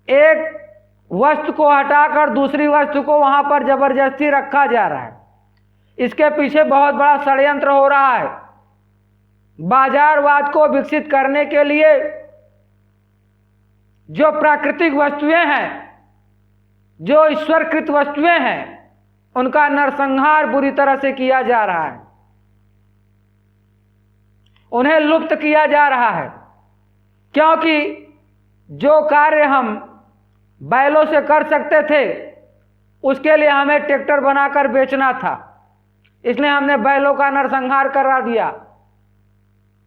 A: एक वस्तु को हटाकर दूसरी वस्तु को वहां पर जबरदस्ती रखा जा रहा है। इसके पीछे बहुत बड़ा षड्यंत्र हो रहा है। बाजारवाद को विकसित करने के लिए जो प्राकृतिक वस्तुएं हैं, जो ईश्वरकृत वस्तुएं हैं, उनका नरसंहार बुरी तरह से किया जा रहा है। उन्हें लुप्त किया जा रहा है, क्योंकि जो कार्य हम बैलों से कर सकते थे उसके लिए हमें ट्रैक्टर बनाकर बेचना था। इसलिए हमने बैलों का नरसंहार करा दिया।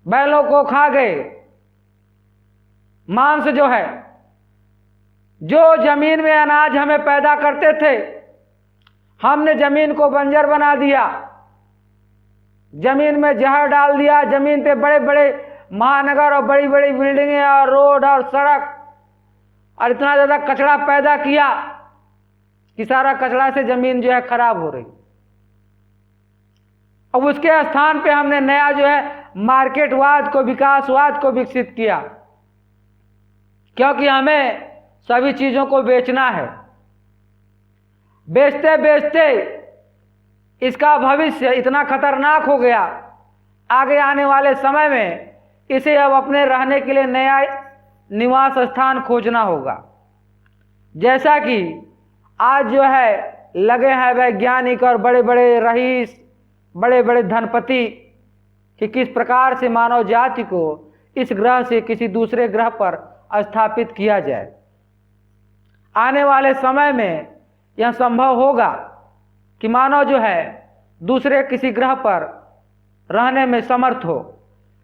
A: बैलों को खा गए। मांस जो है, जो जमीन में अनाज हमें पैदा करते थे, हमने जमीन को बंजर बना दिया। जमीन में जहर डाल दिया। जमीन पे बड़े बड़े महानगर और बड़ी बड़ी बिल्डिंगें और रोड और सड़क और इतना ज्यादा कचरा पैदा किया कि सारा कचरा से जमीन जो है खराब हो रही। अब उसके स्थान पे हमने नया जो है मार्केटवाद को, विकासवाद को विकसित किया, क्योंकि हमें सभी चीजों को बेचना है। बेचते बेचते इसका भविष्य इतना खतरनाक हो गया, आगे आने वाले समय में इसे अब अपने रहने के लिए नया निवास स्थान खोजना होगा। जैसा कि आज जो है लगे हैं वैज्ञानिक और बड़े बड़े रईस, बड़े बड़े धनपति कि किस प्रकार से मानव जाति को इस ग्रह से किसी दूसरे ग्रह पर स्थापित किया जाए। आने वाले समय में यह संभव होगा कि मानव जो है दूसरे किसी ग्रह पर रहने में समर्थ हो,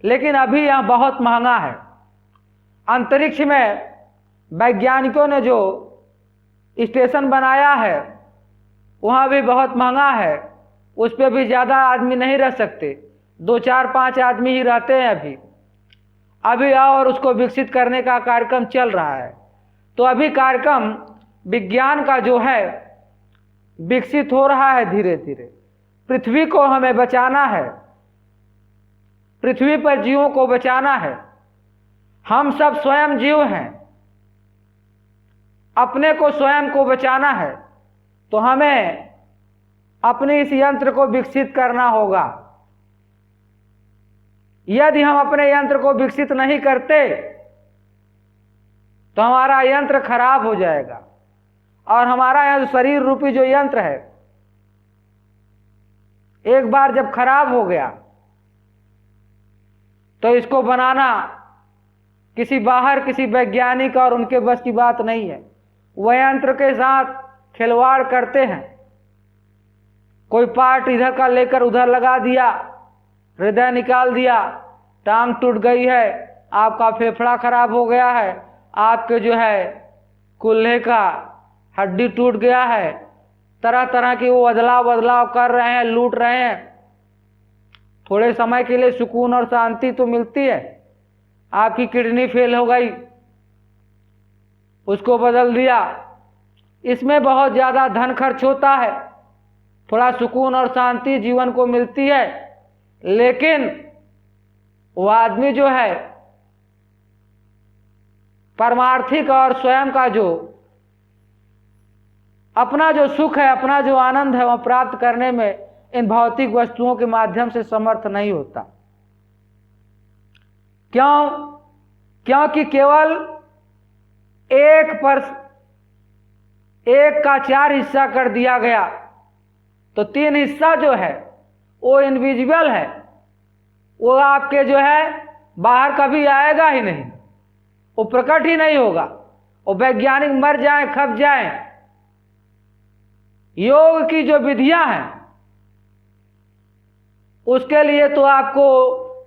A: लेकिन अभी यह बहुत महंगा है। अंतरिक्ष में वैज्ञानिकों ने जो स्टेशन बनाया है वहाँ भी बहुत महंगा है। उस पर भी ज़्यादा आदमी नहीं रह सकते, 2 4 5 आदमी ही रहते हैं अभी और उसको विकसित करने का कार्यक्रम चल रहा है। तो अभी कार्यक्रम विज्ञान का जो है विकसित हो रहा है धीरे धीरे। पृथ्वी को हमें बचाना है, पृथ्वी पर जीवों को बचाना है। हम सब स्वयं जीव हैं, अपने को स्वयं को बचाना है, तो हमें अपने इस यंत्र को विकसित करना होगा। यदि हम अपने यंत्र को विकसित नहीं करते तो हमारा यंत्र खराब हो जाएगा, और हमारा यह शरीर रूपी जो यंत्र है एक बार जब खराब हो गया तो इसको बनाना किसी बाहर किसी वैज्ञानिक और उनके बस की बात नहीं है। वह यंत्र के साथ खिलवाड़ करते हैं। कोई पार्ट इधर का लेकर उधर लगा दिया, हृदय निकाल दिया, टांग टूट गई है, आपका फेफड़ा खराब हो गया है, आपके जो है कूल्हे का हड्डी टूट गया है। तरह तरह की वो बदलाव कर रहे हैं, लूट रहे हैं। थोड़े समय के लिए सुकून और शांति तो मिलती है। आपकी किडनी फेल हो गई, उसको बदल दिया, इसमें बहुत ज़्यादा धन खर्च होता है, थोड़ा सुकून और शांति जीवन को मिलती है, लेकिन वो आदमी जो है पारमार्थिक और स्वयं का जो अपना जो सुख है, अपना जो आनंद है, वह प्राप्त करने में इन भौतिक वस्तुओं के माध्यम से समर्थ नहीं होता। क्यों? क्योंकि केवल एक का 4 हिस्सा कर दिया गया, तो 3 हिस्सा जो है वो इनविजिबल है, वो आपके जो है बाहर कभी आएगा ही नहीं, वो प्रकट ही नहीं होगा। वो वैज्ञानिक मर जाएं, खप जाएं, योग की जो विधियां हैं उसके लिए तो आपको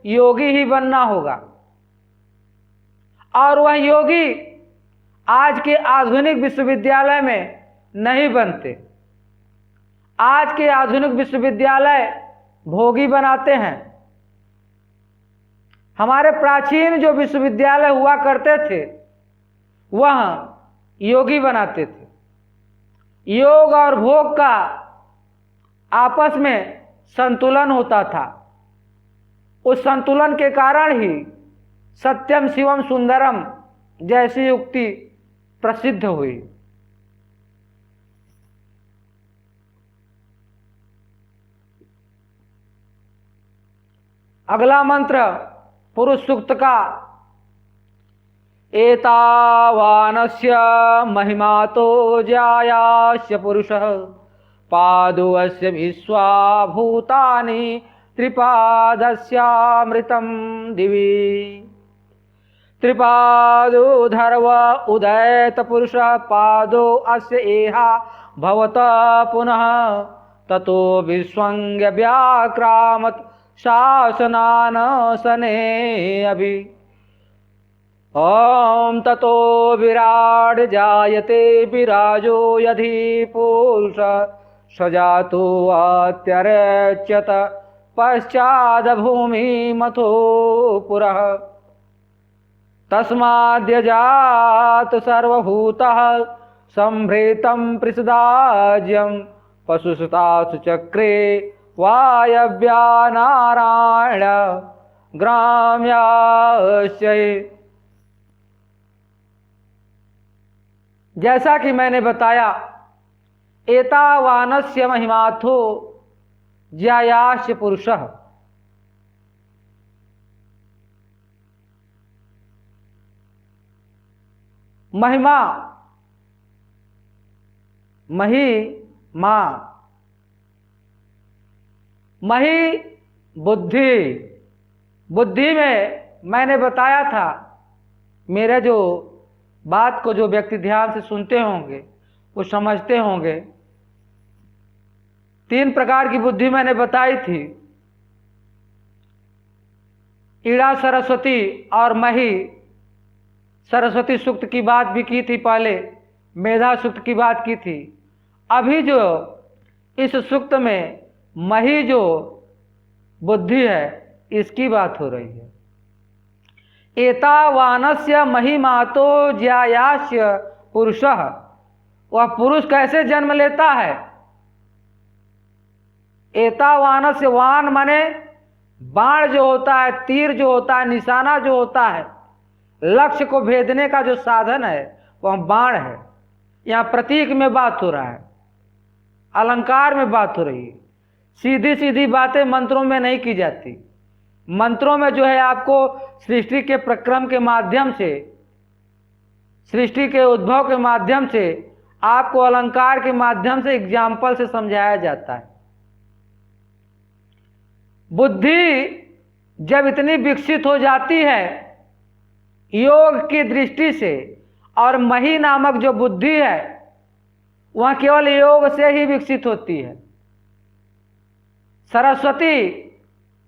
A: योगी ही बनना होगा, और वह योगी आज के आधुनिक विश्वविद्यालय में नहीं बनते। आज के आधुनिक विश्वविद्यालय भोगी बनाते हैं। हमारे प्राचीन जो विश्वविद्यालय हुआ करते थे वह योगी बनाते थे। योग और भोग का आपस में संतुलन होता था। उस संतुलन के कारण ही सत्यम शिवम सुंदरम जैसी उक्ति प्रसिद्ध हुई। अगला मंत्र पुरुष सूक्त का, एतावानस्य महिमा तो जायास्य पुरुषः पादो अस्य विश्वा भूतानि त्रिपादस्यामृतं दिवि। त्रिपादो धर्व उदयत पुरुष पादो अस्य एहा भवत पुनः ततो विश्वंग व्याक्रामत शासनान सने अभि। ओम ततो विराट जायते विराजो यदि पुरुष सजातो अत्यरच्यत पश्चाद भूमि मथो पुरः। तस्माद्यजात सर्वभूतः संभृतं पृषदाज्यं पशुसुतासु चक्रे वायव्या नारायण ग्राम्यास्य। जैसा कि मैंने बताया, एतावानस्य महिमाथो ज्यायास्य पुरुषः। महिमा, मही बुद्धि। बुद्धि में मैंने बताया था, मेरे जो बात को जो व्यक्ति ध्यान से सुनते होंगे वो समझते होंगे, 3 प्रकार की बुद्धि मैंने बताई थी। ईड़ा सरस्वती और मही सरस्वती सूक्त की बात भी की थी पहले, मेधा सूक्त की बात की थी। अभी जो इस सूक्त में मही जो बुद्धि है इसकी बात हो रही है। एतावानस्य महिमातो ज्यायास्य पुरुषः। वह पुरुष कैसे जन्म लेता है? एतावानस्य, वान माने बाण जो होता है, तीर जो होता है, निशाना जो होता है, लक्ष्य को भेदने का जो साधन है वह बाण है। यहाँ प्रतीक में बात हो रहा है, अलंकार में बात हो रही है। सीधी सीधी बातें मंत्रों में नहीं की जाती। मंत्रों में जो है आपको सृष्टि के प्रक्रम के माध्यम से, सृष्टि के उद्भव के माध्यम से, आपको अलंकार के माध्यम से, एग्जाम्पल से समझाया जाता है। बुद्धि जब इतनी विकसित हो जाती है योग की दृष्टि से, और मही नामक जो बुद्धि है वह केवल योग से ही विकसित होती है। सरस्वती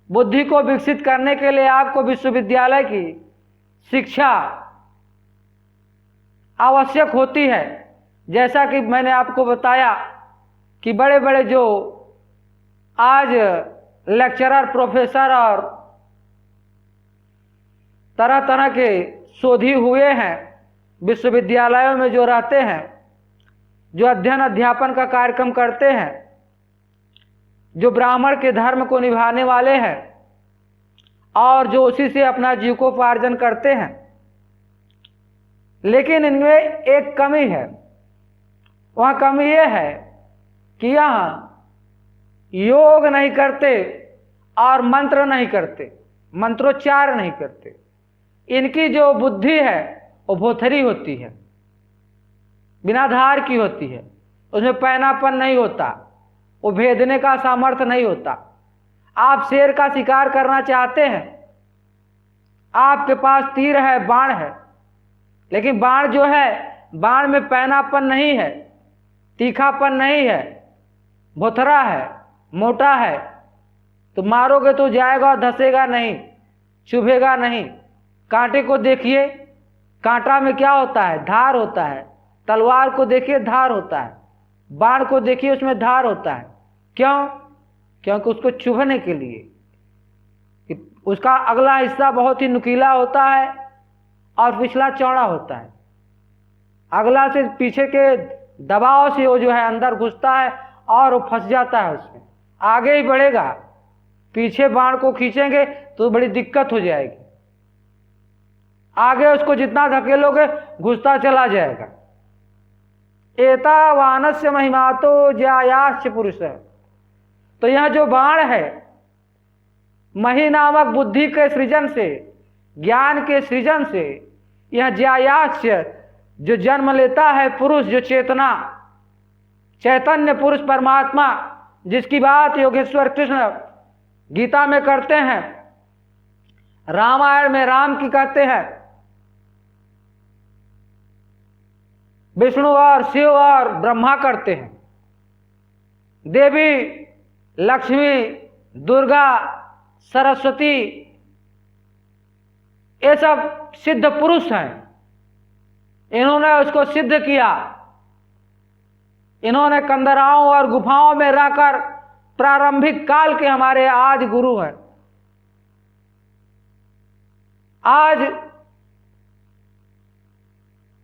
A: बुद्धि को विकसित करने के लिए आपको विश्वविद्यालय की शिक्षा आवश्यक होती है। जैसा कि मैंने आपको बताया कि बड़े बड़े जो आज लेक्चरर, प्रोफेसर और तरह तरह के शोधी हुए हैं, विश्वविद्यालयों में जो रहते हैं, जो अध्ययन अध्यापन का कार्यक्रम करते हैं, जो ब्राह्मण के धर्म को निभाने वाले हैं और जो उसी से अपना जीविकोपार्जन करते हैं। लेकिन इनमें एक कमी है। वह कमी यह है कि यहाँ योग नहीं करते और मंत्र नहीं करते, मंत्रोच्चार नहीं करते। इनकी जो बुद्धि है वो भोथरी होती है, बिना धार की होती है, उसमें पैनापन नहीं होता, वो भेदने का सामर्थ्य नहीं होता। आप शेर का शिकार करना चाहते हैं, आपके पास तीर है, बाण है, लेकिन बाण जो है, बाण में पैनापन नहीं है, तीखापन नहीं है, भोथरा है, मोटा है, तो मारोगे तो जाएगा, धसेगा नहीं, चुभेगा नहीं। कांटे को देखिए, कांटा में क्या होता है? धार होता है। तलवार को देखिए, धार होता है। बाण को देखिए, उसमें धार होता है। क्यों? क्योंकि उसको चुभने के लिए कि उसका अगला हिस्सा बहुत ही नुकीला होता है और पिछला चौड़ा होता है। अगला से पीछे के दबाव से वो जो है अंदर घुसता है और वो फंस जाता है उसमें, आगे ही बढ़ेगा। पीछे बाण को खींचेंगे तो बड़ी दिक्कत हो जाएगी, आगे उसको जितना धकेलोगे घुसता चला जाएगा। एतावानस्य महिमा तो ज्यायाश्च पुरुष। तो यह जो बाण है, मही नामक बुद्धि के सृजन से, ज्ञान के सृजन से, यह ज्यायाश्च जो जन्म लेता है पुरुष, जो चेतना, चैतन्य पुरुष परमात्मा, जिसकी बात योगेश्वर कृष्ण गीता में करते हैं, रामायण में राम की कहते हैं, विष्णु और शिव और ब्रह्मा करते हैं, देवी लक्ष्मी, दुर्गा, सरस्वती, ये सब सिद्ध पुरुष हैं। इन्होंने उसको सिद्ध किया। इन्होंने कंदराओं और गुफाओं में रहकर प्रारंभिक काल के हमारे आज गुरु हैं। आज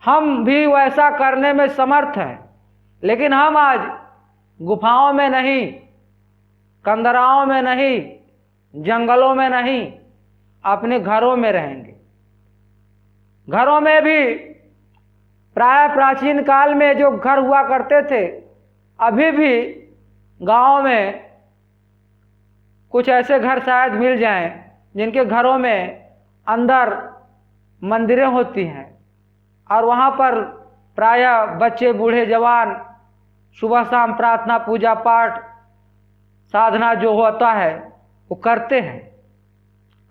A: हम भी वैसा करने में समर्थ हैं, लेकिन हम आज गुफाओं में नहीं, कंदराओं में नहीं, जंगलों में नहीं, अपने घरों में रहेंगे। घरों में भी प्राय प्राचीन काल में जो घर हुआ करते थे, अभी भी गांव में कुछ ऐसे घर शायद मिल जाएं जिनके घरों में अंदर मंदिरें होती हैं और वहाँ पर प्रायः बच्चे, बूढ़े, जवान सुबह शाम प्रार्थना, पूजा पाठ, साधना जो होता है वो करते हैं।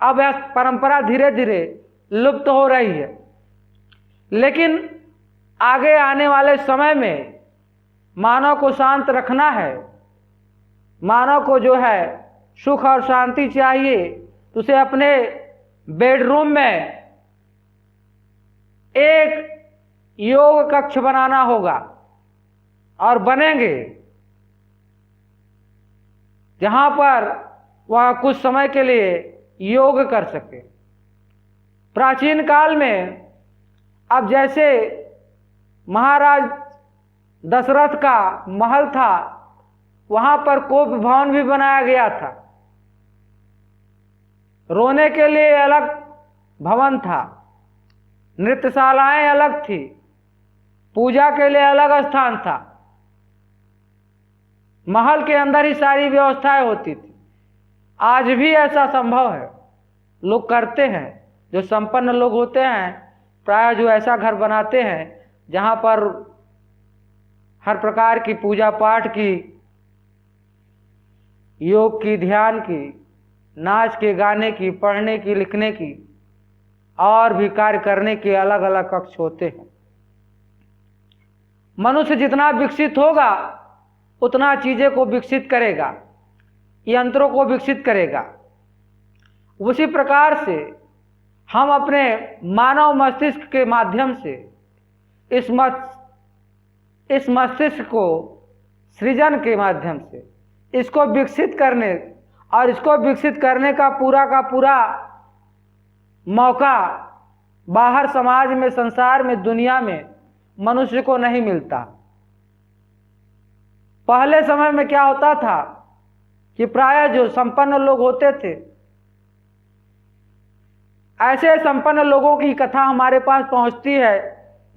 A: अब यह परंपरा धीरे धीरे लुप्त हो रही है, लेकिन आगे आने वाले समय में मानव को शांत रखना है, मानव को जो है सुख और शांति चाहिए, तो उसे अपने बेडरूम में एक योग कक्ष बनाना होगा और बनेंगे, जहां पर वह कुछ समय के लिए योग कर सके। प्राचीन काल में अब जैसे महाराज दशरथ का महल था, वहां पर कोप भवन भी बनाया गया था। रोने के लिए अलग भवन था, नृत्यशालाएं अलग थी, पूजा के लिए अलग स्थान था। महल के अंदर ही सारी व्यवस्थाएं होती थी। आज भी ऐसा संभव है, लोग करते हैं। जो संपन्न लोग होते हैं प्राय जो ऐसा घर बनाते हैं जहां पर हर प्रकार की पूजा पाठ की, योग की, ध्यान की, नाच के, गाने की, पढ़ने की, लिखने की और भी कार्य करने के अलग अलग कक्ष होते हैं। मनुष्य जितना विकसित होगा उतना चीजें को विकसित करेगा, यंत्रों को विकसित करेगा। उसी प्रकार से हम अपने मानव मस्तिष्क के माध्यम से इस मस्तिष्क को सृजन के माध्यम से इसको विकसित करने और इसको विकसित करने का पूरा मौका बाहर समाज में, संसार में, दुनिया में मनुष्य को नहीं मिलता। पहले समय में क्या होता था कि प्रायः जो संपन्न लोग होते थे, ऐसे संपन्न लोगों की कथा हमारे पास पहुंचती है,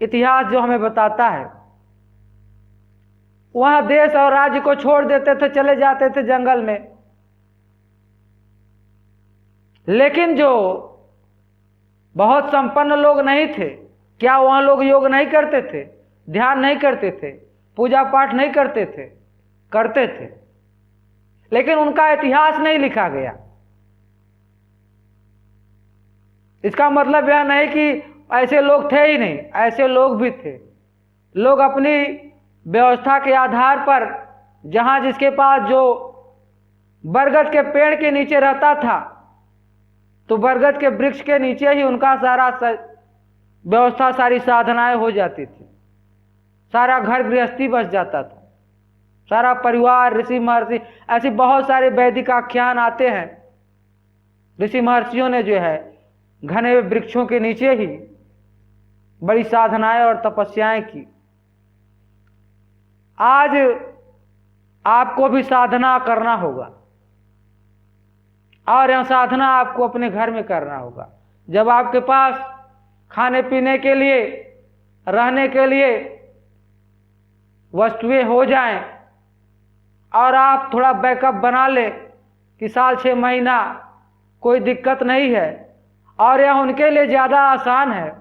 A: इतिहास जो हमें बताता है। वह देश और राज्य को छोड़ देते थे, चले जाते थे जंगल में। लेकिन जो बहुत संपन्न लोग नहीं थे, क्या वह लोग योग नहीं करते थे, ध्यान नहीं करते थे, पूजा पाठ नहीं करते थे? करते थे, लेकिन उनका इतिहास नहीं लिखा गया। इसका मतलब यह नहीं कि ऐसे लोग थे ही नहीं, ऐसे लोग भी थे। लोग अपनी व्यवस्था के आधार पर, जहाँ जिसके पास जो बरगद के पेड़ के नीचे रहता था, तो बरगद के वृक्ष के नीचे ही उनका सारा व्यवस्था, सारी साधनाएं हो जाती थी, सारा घर गृहस्थी बस जाता था, सारा परिवार, ऋषि महर्षि, ऐसे बहुत सारे वैदिक आख्यान आते हैं। ऋषि महर्षियों ने जो है घने वृक्षों के नीचे ही बड़ी साधनाएं और तपस्याएं की। आज आपको भी साधना करना होगा, और यह साधना आपको अपने घर में करना होगा। जब आपके पास खाने पीने के लिए, रहने के लिए वस्तुएं हो जाएं, और आप थोड़ा बैकअप बना ले कि साल 6 महीना कोई दिक्कत नहीं है, और यह उनके लिए ज़्यादा आसान है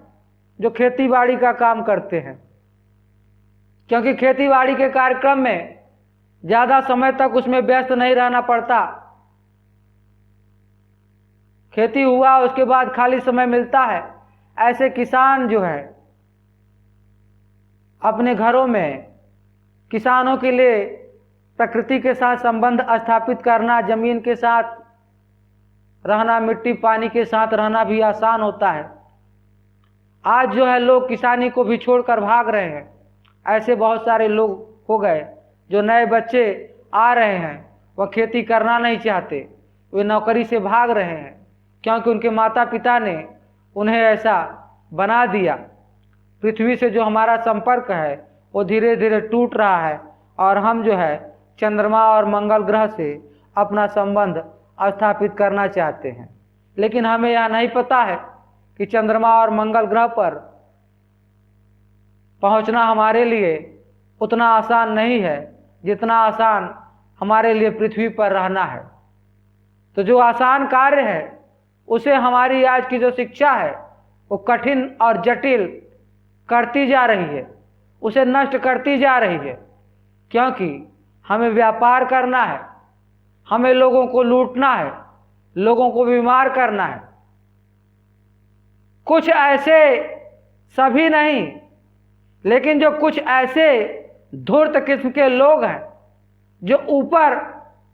A: जो खेती बाड़ी का काम करते हैं, क्योंकि खेती बाड़ी के कार्यक्रम में ज़्यादा समय तक उसमें व्यस्त नहीं रहना पड़ता। खेती हुआ, उसके बाद खाली समय मिलता है। ऐसे किसान जो है अपने घरों में, किसानों के लिए प्रकृति के साथ संबंध स्थापित करना, जमीन के साथ रहना, मिट्टी पानी के साथ रहना भी आसान होता है। आज जो है लोग किसानी को भी छोड़कर भाग रहे हैं। ऐसे बहुत सारे लोग हो गए, जो नए बच्चे आ रहे हैं वह खेती करना नहीं चाहते, वे नौकरी से भाग रहे हैं, क्योंकि उनके माता पिता ने उन्हें ऐसा बना दिया। पृथ्वी से जो हमारा संपर्क है वो धीरे धीरे टूट रहा है, और हम जो है चंद्रमा और मंगल ग्रह से अपना संबंध स्थापित करना चाहते हैं। लेकिन हमें यह नहीं पता है कि चंद्रमा और मंगल ग्रह पर पहुंचना हमारे लिए उतना आसान नहीं है जितना आसान हमारे लिए पृथ्वी पर रहना है। तो जो आसान कार्य है उसे हमारी आज की जो शिक्षा है वो कठिन और जटिल करती जा रही है, उसे नष्ट करती जा रही है, क्योंकि हमें व्यापार करना है, हमें लोगों को लूटना है, लोगों को बीमार करना है। कुछ ऐसे, सभी नहीं, लेकिन जो कुछ ऐसे धूर्त किस्म के लोग हैं जो ऊपर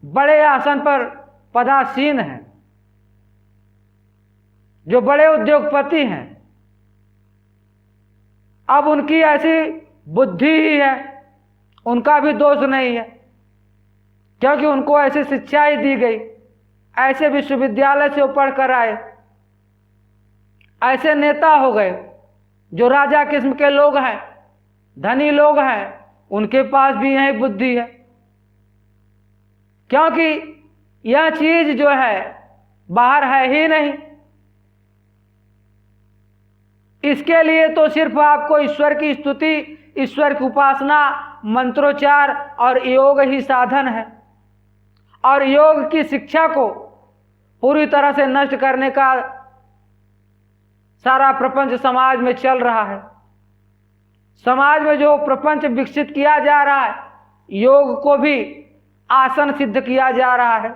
A: बड़े आसन पर पदासीन हैं, जो बड़े उद्योगपति हैं, अब उनकी ऐसी बुद्धि ही है, उनका भी दोष नहीं है, क्योंकि उनको ऐसी शिक्षा ही दी गई, ऐसे विश्वविद्यालय से पढ़ कर आए, ऐसे नेता हो गए जो राजा किस्म के लोग हैं, धनी लोग हैं, उनके पास भी यही बुद्धि है। क्योंकि यह चीज जो है बाहर है ही नहीं। इसके लिए तो सिर्फ आपको ईश्वर की स्तुति, ईश्वर की उपासना, मंत्रोच्चार और योग ही साधन है। और योग की शिक्षा को पूरी तरह से नष्ट करने का सारा प्रपंच समाज में चल रहा है। समाज में जो प्रपंच विकसित किया जा रहा है, योग को भी आसन सिद्ध किया जा रहा है।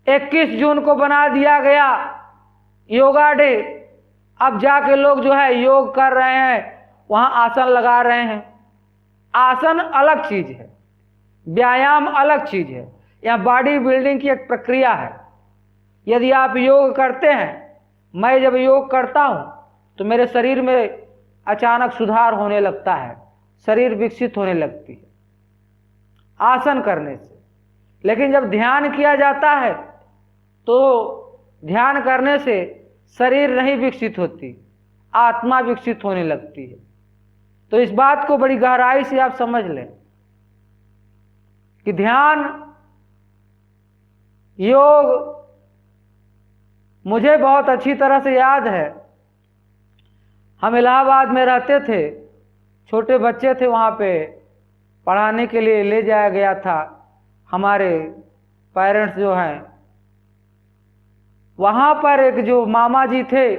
A: 21 जून को बना दिया गया योगा डे। अब जाके लोग जो है योग कर रहे हैं, वहां आसन लगा रहे हैं। आसन अलग चीज है, व्यायाम अलग चीज है। यह बॉडी बिल्डिंग की एक प्रक्रिया है। यदि आप योग करते हैं, मैं जब योग करता हूं तो मेरे शरीर में अचानक सुधार होने लगता है, शरीर विकसित होने लगती है आसन करने से। लेकिन जब ध्यान किया जाता है तो ध्यान करने से शरीर नहीं विकसित होती, आत्मा विकसित होने लगती है। तो इस बात को बड़ी गहराई से आप समझ लें कि ध्यान योग, मुझे बहुत अच्छी तरह से याद है, हम इलाहाबाद में रहते थे, छोटे बच्चे थे, वहाँ पे पढ़ाने के लिए ले जाया गया था। हमारे पेरेंट्स जो हैं, वहाँ पर एक जो मामा जी थे,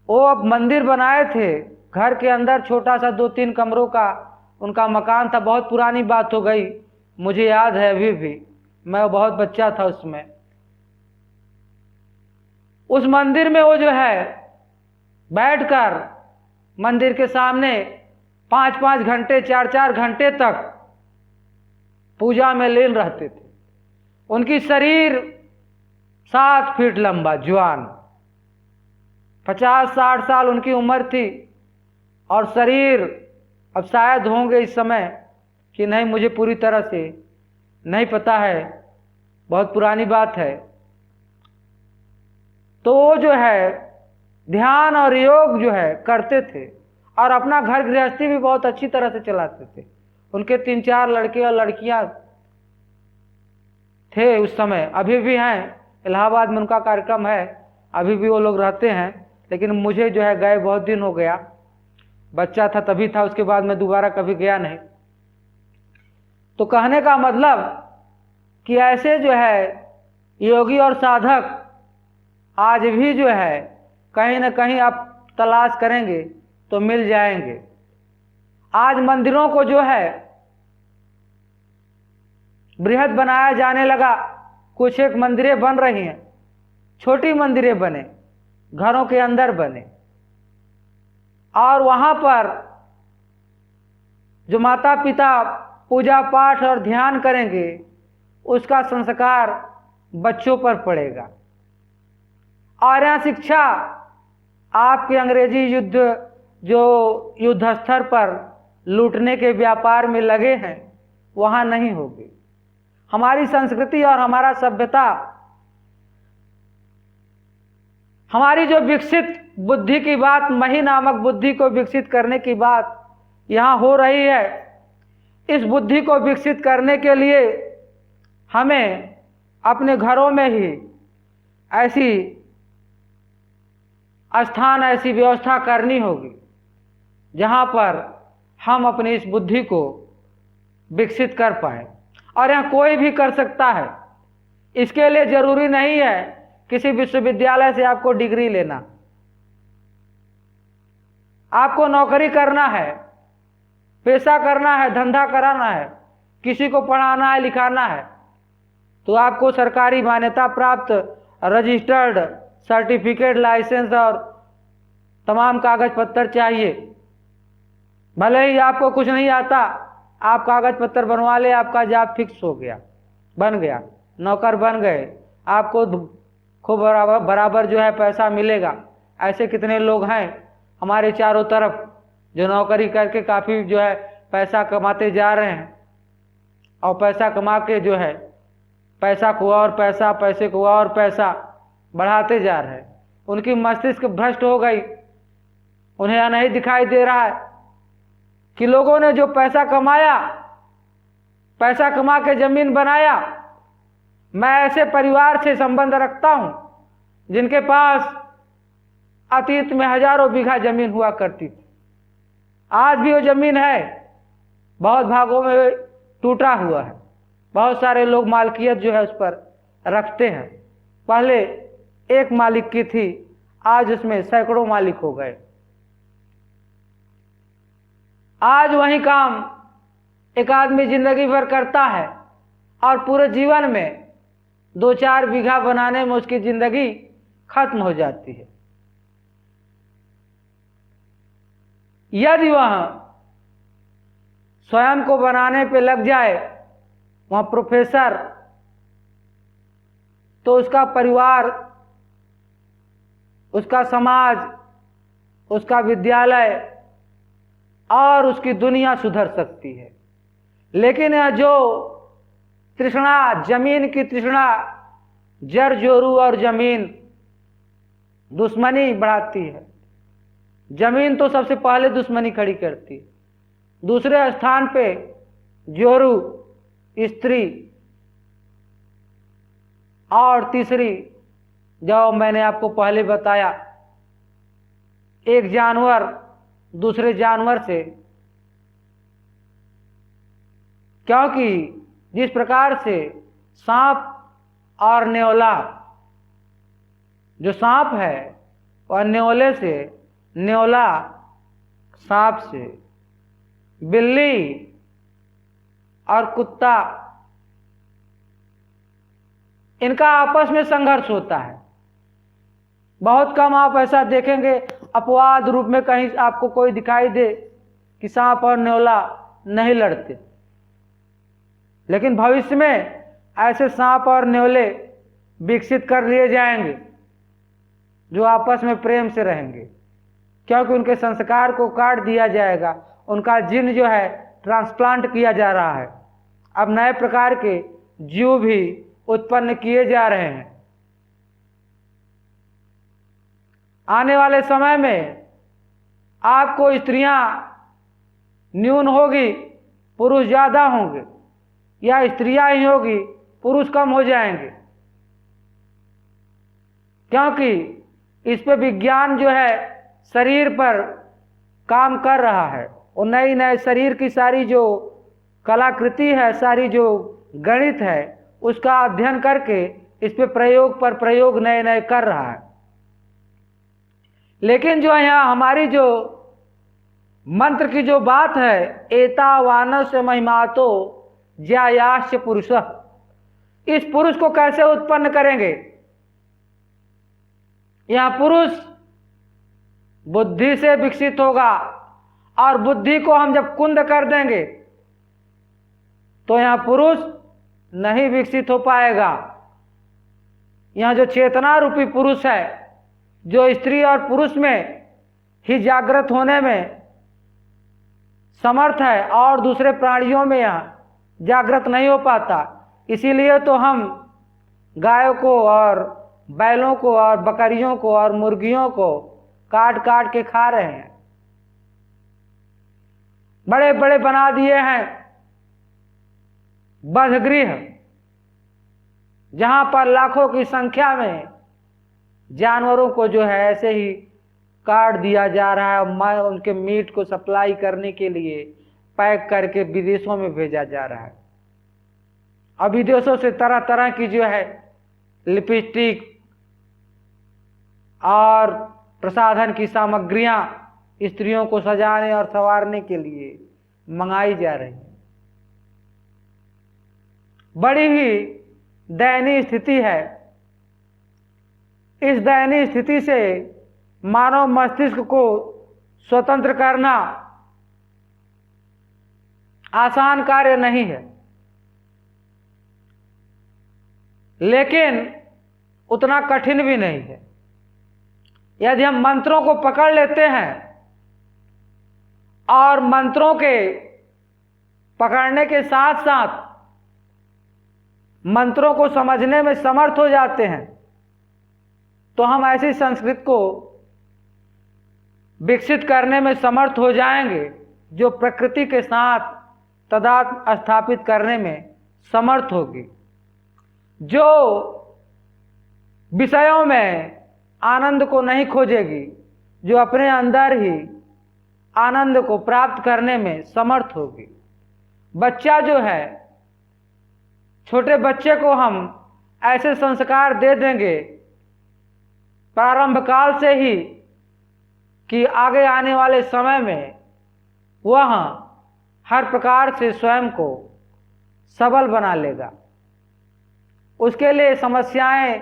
A: वो अब मंदिर बनाए थे घर के अंदर, छोटा सा 2-3 कमरों का उनका मकान था। बहुत पुरानी बात हो गई, मुझे याद है अभी भी, मैं बहुत बच्चा था उसमें। उस मंदिर में वो जो है बैठकर मंदिर के सामने 5-5 घंटे 4-4 घंटे तक पूजा में लीन रहते थे। उनकी शरीर 7 फीट लंबा, जवान, 50-60 साल उनकी उम्र थी, और शरीर अब शायद होंगे इस समय कि नहीं, मुझे पूरी तरह से नहीं पता है, बहुत पुरानी बात है। तो वो जो है ध्यान और योग जो है करते थे, और अपना घर गृहस्थी भी बहुत अच्छी तरह से चलाते थे। उनके 3-4 लड़के और लड़कियां थे उस समय, अभी भी हैं, इलाहाबाद में उनका कार्यक्रम है, अभी भी वो लोग रहते हैं। लेकिन मुझे जो है गए बहुत दिन हो गया, बच्चा था तभी था, उसके बाद मैं दोबारा कभी गया नहीं। तो कहने का मतलब कि ऐसे जो है योगी और साधक आज भी जो है कहीं ना कहीं आप तलाश करेंगे तो मिल जाएंगे। आज मंदिरों को जो है बृहद बनाया जाने लगा, कुछ एक मंदिरें बन रही हैं, छोटी मंदिरें बने, घरों के अंदर बने, और वहाँ पर जो माता पिता पूजा पाठ और ध्यान करेंगे उसका संस्कार बच्चों पर पड़ेगा। और यहाँ शिक्षा आपके अंग्रेजी युद्ध जो युद्ध स्तर पर लूटने के व्यापार में लगे हैं वहाँ नहीं होगी। हमारी संस्कृति और हमारा सभ्यता, हमारी जो विकसित बुद्धि की बात, मही नामक बुद्धि को विकसित करने की बात यहाँ हो रही है, इस बुद्धि को विकसित करने के लिए हमें अपने घरों में ही ऐसी स्थान, ऐसी व्यवस्था करनी होगी जहाँ पर हम अपनी इस बुद्धि को विकसित कर पाए। और यह कोई भी कर सकता है, इसके लिए जरूरी नहीं है किसी विश्वविद्यालय से आपको डिग्री लेना। आपको नौकरी करना है, पेशा करना है, धंधा कराना है, किसी को पढ़ाना है, लिखाना है, तो आपको सरकारी मान्यता प्राप्त रजिस्टर्ड सर्टिफिकेट, लाइसेंस और तमाम कागज पत्तर चाहिए। भले ही आपको कुछ नहीं आता, आप कागज पत्तर बनवा ले, आपका जॉब फिक्स हो गया, बन गया, नौकर बन गए, आपको खूब बराबर जो है पैसा मिलेगा। ऐसे कितने लोग हैं हमारे चारों तरफ जो नौकरी करके काफ़ी जो है पैसा कमाते जा रहे हैं, और पैसा कमा के जो है पैसा को और पैसा, पैसे को और पैसा बढ़ाते जा रहे हैं। उनकी मस्तिष्क भ्रष्ट हो गई, उन्हें यह नहीं दिखाई दे रहा है कि लोगों ने जो पैसा कमाया, पैसा कमा के जमीन बनाया। मैं ऐसे परिवार से संबंध रखता हूं जिनके पास अतीत में हजारों बीघा जमीन हुआ करती थी, आज भी वो जमीन है, बहुत भागों में टूटा हुआ है, बहुत सारे लोग मालकियत जो है उस पर रखते हैं। पहले एक मालिक की थी, आज उसमें सैकड़ों मालिक हो गए। आज वही काम एक आदमी जिंदगी भर करता है और पूरे जीवन में 2-4 बीघा बनाने में उसकी जिंदगी खत्म हो जाती है। यदि वह स्वयं को बनाने पे लग जाए, वह प्रोफेसर, तो उसका परिवार, उसका समाज, उसका विद्यालय और उसकी दुनिया सुधर सकती है। लेकिन यह जो तृष्णा, जमीन की तृष्णा, जर जोरू और जमीन दुश्मनी बढ़ाती है। जमीन तो सबसे पहले दुश्मनी खड़ी करती है, दूसरे स्थान पे जोरू स्त्री, और तीसरी, जो मैंने आपको पहले बताया, एक जानवर दूसरे जानवर से, क्योंकि जिस प्रकार से सांप और न्योला, जो सांप है और न्योले से, न्योला सांप से, बिल्ली और कुत्ता, इनका आपस में संघर्ष होता है। बहुत कम आप ऐसा देखेंगे अपवाद रूप में कहीं आपको कोई दिखाई दे कि सांप और न्योला नहीं लड़ते, लेकिन भविष्य में ऐसे सांप और न्योले विकसित कर लिए जाएंगे जो आपस में प्रेम से रहेंगे, क्योंकि उनके संस्कार को काट दिया जाएगा, उनका जीन जो है ट्रांसप्लांट किया जा रहा है। अब नए प्रकार के जीव भी उत्पन्न किए जा रहे हैं। आने वाले समय में आपको स्त्रियां न्यून होगी, पुरुष ज़्यादा होंगे, या स्त्रियां ही होगी, पुरुष कम हो जाएंगे, क्योंकि इस पे विज्ञान जो है शरीर पर काम कर रहा है और नई नए शरीर की सारी जो कलाकृति है, सारी जो गणित है, उसका अध्ययन करके इस पे प्रयोग पर प्रयोग नए नए कर रहा है। लेकिन जो यहाँ हमारी जो मंत्र की जो बात है, एतावानस महिमातो ज्यायाश्च पुरुष, इस पुरुष को कैसे उत्पन्न करेंगे? यहाँ पुरुष बुद्धि से विकसित होगा, और बुद्धि को हम जब कुंद कर देंगे तो यहाँ पुरुष नहीं विकसित हो पाएगा। यहाँ जो चेतना रूपी पुरुष है, जो स्त्री और पुरुष में ही जागृत होने में समर्थ है और दूसरे प्राणियों में यहाँ जागृत नहीं हो पाता, इसीलिए तो हम गायों को और बैलों को और बकरियों को और मुर्गियों को काट काट के खा रहे हैं। बड़े बड़े बना दिए हैं बधगृह, जहां पर लाखों की संख्या में जानवरों को जो है ऐसे ही काट दिया जा रहा है और उनके मीट को सप्लाई करने के लिए पैक करके विदेशों में भेजा जा रहा है। और विदेशों से तरह तरह की जो है लिपस्टिक और प्रसाधन की सामग्रियां स्त्रियों को सजाने और संवारने के लिए मंगाई जा रही है। बड़ी ही दयनीय स्थिति है। इस दयनीय स्थिति से मानव मस्तिष्क को स्वतंत्र करना आसान कार्य नहीं है, लेकिन उतना कठिन भी नहीं है। यदि हम मंत्रों को पकड़ लेते हैं और मंत्रों के पकड़ने के साथ साथ मंत्रों को समझने में समर्थ हो जाते हैं, तो हम ऐसी संस्कृति को विकसित करने में समर्थ हो जाएंगे जो प्रकृति के साथ तादात्म्य स्थापित करने में समर्थ होगी, जो विषयों में आनंद को नहीं खोजेगी, जो अपने अंदर ही आनंद को प्राप्त करने में समर्थ होगी। बच्चा जो है, छोटे बच्चे को हम ऐसे संस्कार दे देंगे प्रारंभ काल से ही कि आगे आने वाले समय में वह हर प्रकार से स्वयं को सबल बना लेगा। उसके लिए समस्याएं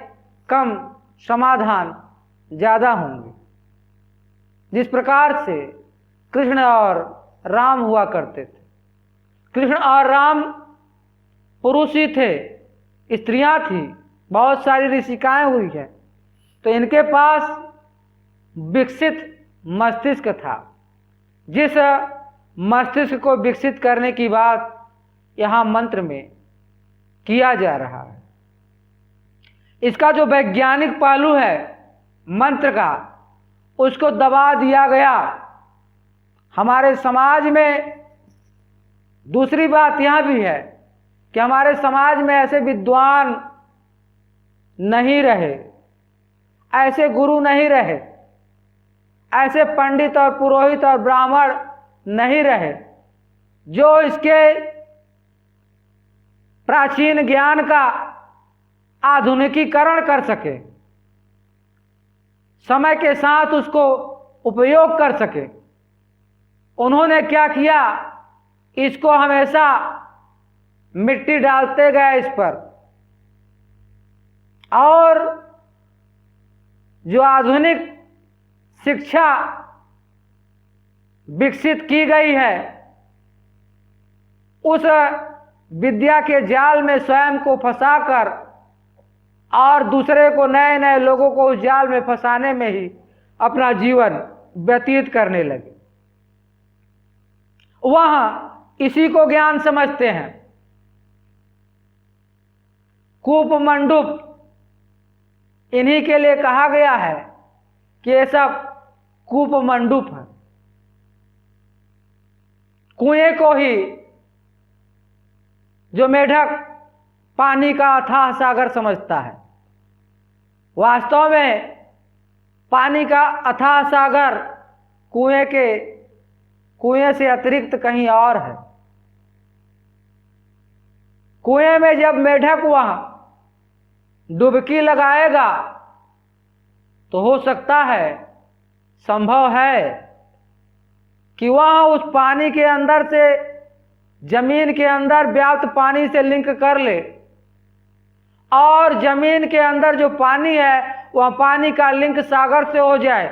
A: कम, समाधान ज़्यादा होंगे। जिस प्रकार से कृष्ण और राम हुआ करते थे, कृष्ण और राम पुरुष ही थे, स्त्रियां थी, बहुत सारी ऋषिकाएं हुई हैं, तो इनके पास विकसित मस्तिष्क था। जिस मस्तिष्क को विकसित करने की बात यहाँ मंत्र में किया जा रहा है। इसका जो वैज्ञानिक पहलू है मंत्र का, उसको दबा दिया गया हमारे समाज में। दूसरी बात यह भी है कि हमारे समाज में ऐसे विद्वान नहीं रहे, ऐसे गुरु नहीं रहे, ऐसे पंडित और पुरोहित और ब्राह्मण नहीं रहे जो इसके प्राचीन ज्ञान का आधुनिकीकरण कर सके, समय के साथ उसको उपयोग कर सके। उन्होंने क्या किया, इसको हमेशा मिट्टी डालते गए इस पर, और जो आधुनिक शिक्षा विकसित की गई है उस विद्या के जाल में स्वयं को फंसाकर और दूसरे को, नए नए लोगों को उस जाल में फंसाने में ही अपना जीवन व्यतीत करने लगे। वह इसी को ज्ञान समझते हैं। कूप मंडूप इन्हीं के लिए कहा गया है कि ये सब कूप मंडूप है। कुएं को ही जो मेढक पानी का अथाह सागर समझता है, वास्तव में पानी का अथाह सागर कुएं से अतिरिक्त कहीं और है। कुएं में जब मेढक वहां डुबकी लगाएगा तो हो सकता है, संभव है कि वह उस पानी के अंदर से, जमीन के अंदर व्याप्त पानी से लिंक कर ले, और जमीन के अंदर जो पानी है वह पानी का लिंक सागर से हो जाए,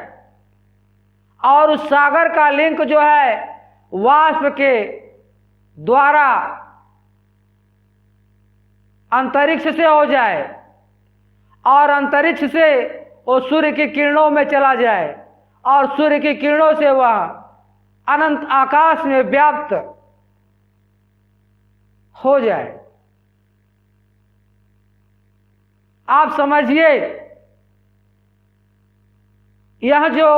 A: और उस सागर का लिंक जो है वाष्प के द्वारा अंतरिक्ष से हो जाए, और अंतरिक्ष से वो सूर्य की किरणों में चला जाए, और सूर्य की किरणों से वह अनंत आकाश में व्याप्त हो जाए। आप समझिए, यह जो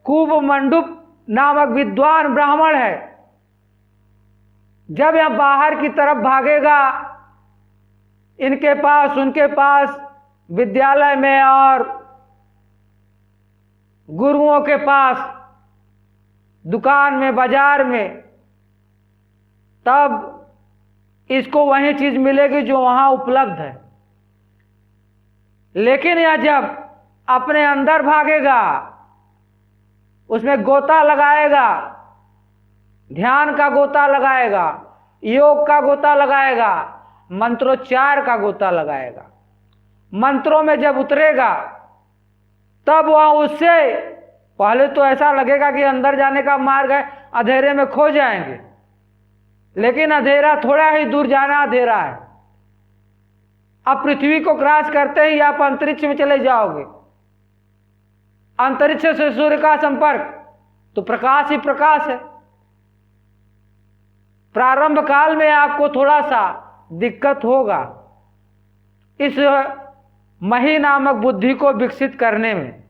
A: कूप मंडूप नामक विद्वान ब्राह्मण है, जब यह बाहर की तरफ भागेगा, इनके पास, उनके पास, विद्यालय में और गुरुओं के पास, दुकान में, बाजार में, तब इसको वही चीज मिलेगी जो वहां उपलब्ध है। लेकिन यह जब अपने अंदर भागेगा, उसमें गोता लगाएगा, ध्यान का गोता लगाएगा, योग का गोता लगाएगा, मंत्रोच्चार का गोता लगाएगा, मंत्रों में जब उतरेगा, तब वह उससे पहले तो ऐसा लगेगा कि अंदर जाने का मार्ग है, अंधेरे में खो जाएंगे, लेकिन अंधेरा थोड़ा ही दूर जाना अंधेरा है। अब पृथ्वी को क्रॉस करते ही आप अंतरिक्ष में चले जाओगे। अंतरिक्ष से सूर्य का संपर्क तो प्रकाश ही प्रकाश है। प्रारंभ काल में आपको थोड़ा सा दिक्कत होगा इस मही नामक बुद्धि को विकसित करने में।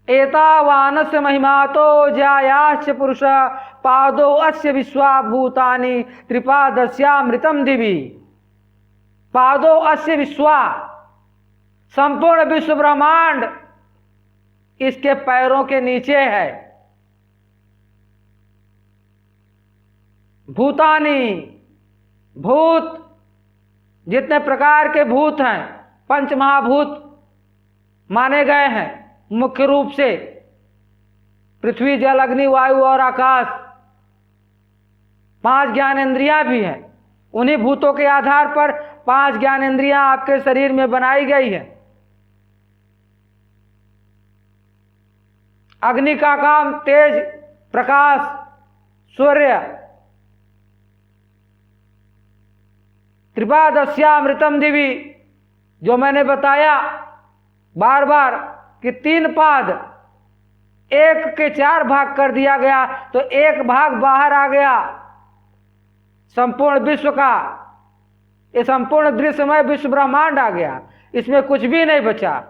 A: एतावानस्य महिमातो जायाश्च पुरुष पादो अस्य विश्वाभूतानि त्रिपादस्यामृतम दिवि। पादो अस्य विश्वा, संपूर्ण विश्व ब्रह्मांड इसके पैरों के नीचे है। भूतानि, भूत, जितने प्रकार के भूत हैं, पंच महाभूत माने गए हैं मुख्य रूप से, पृथ्वी, जल, अग्नि, वायु और आकाश। 5 ज्ञानेंद्रियां भी हैं। उन्हीं भूतों के आधार पर 5 ज्ञानेंद्रियां आपके शरीर में बनाई गई है। अग्नि का काम तेज, प्रकाश, सूर्य। त्रिपादस्यामृतम दिवि, जो मैंने बताया बार बार कि 3 पाद, 1 के 4 भाग कर दिया गया तो 1 भाग बाहर आ गया संपूर्ण विश्व का, ये संपूर्ण दृश्यमय विश्व ब्रह्मांड आ गया, इसमें कुछ भी नहीं बचा।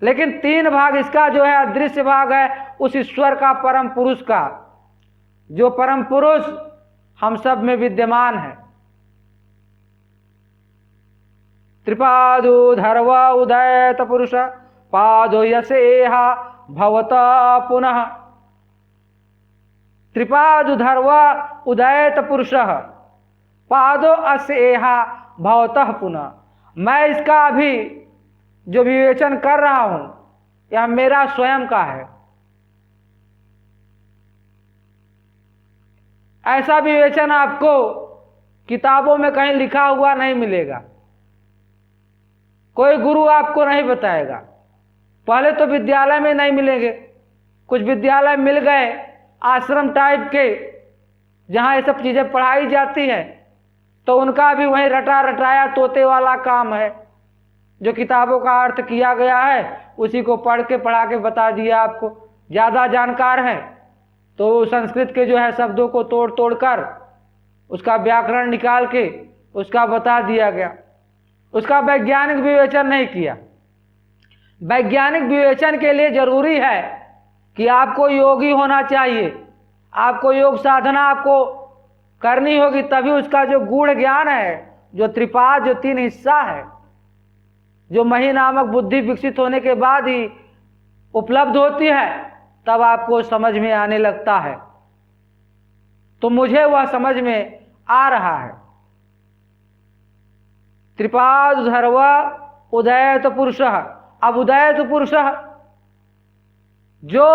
A: लेकिन 3 भाग इसका जो है अदृश्य भाग है उस ईश्वर का, परम पुरुष का, जो परम पुरुष हम सब में विद्यमान है। त्रिपादो धर्व उदयत पुरुष पादो यसेहा भवता पुनः। त्रिपादो धर्व उदयत पुरुष पादो असेहा भवतः पुनः। मैं इसका अभी जो विवेचन कर रहा हूं यह मेरा स्वयं का है। ऐसा विवेचन आपको किताबों में कहीं लिखा हुआ नहीं मिलेगा, कोई गुरु आपको नहीं बताएगा। पहले तो विद्यालय में नहीं मिलेंगे, कुछ विद्यालय मिल गए आश्रम टाइप के जहां ये सब चीजें पढ़ाई जाती हैं, तो उनका भी वही रटा रटाया तोते वाला काम है। जो किताबों का अर्थ किया गया है उसी को पढ़ के पढ़ा के बता दिया। आपको ज़्यादा जानकार है तो संस्कृत के जो है शब्दों को तोड़ तोड़ कर उसका व्याकरण निकाल के उसका बता दिया गया। उसका वैज्ञानिक विवेचन नहीं किया। वैज्ञानिक विवेचन के लिए जरूरी है कि आपको योगी होना चाहिए, आपको योग साधना आपको करनी होगी, तभी उसका जो गूढ़ ज्ञान है, जो त्रिपाद, जो 3 हिस्सा है, जो मही नामक बुद्धि विकसित होने के बाद ही उपलब्ध होती है, तब आपको समझ में आने लगता है। तो मुझे वह समझ में आ रहा है। त्रिपाद धर्व उदयत पुरुष। अब उदयत पुरुष जो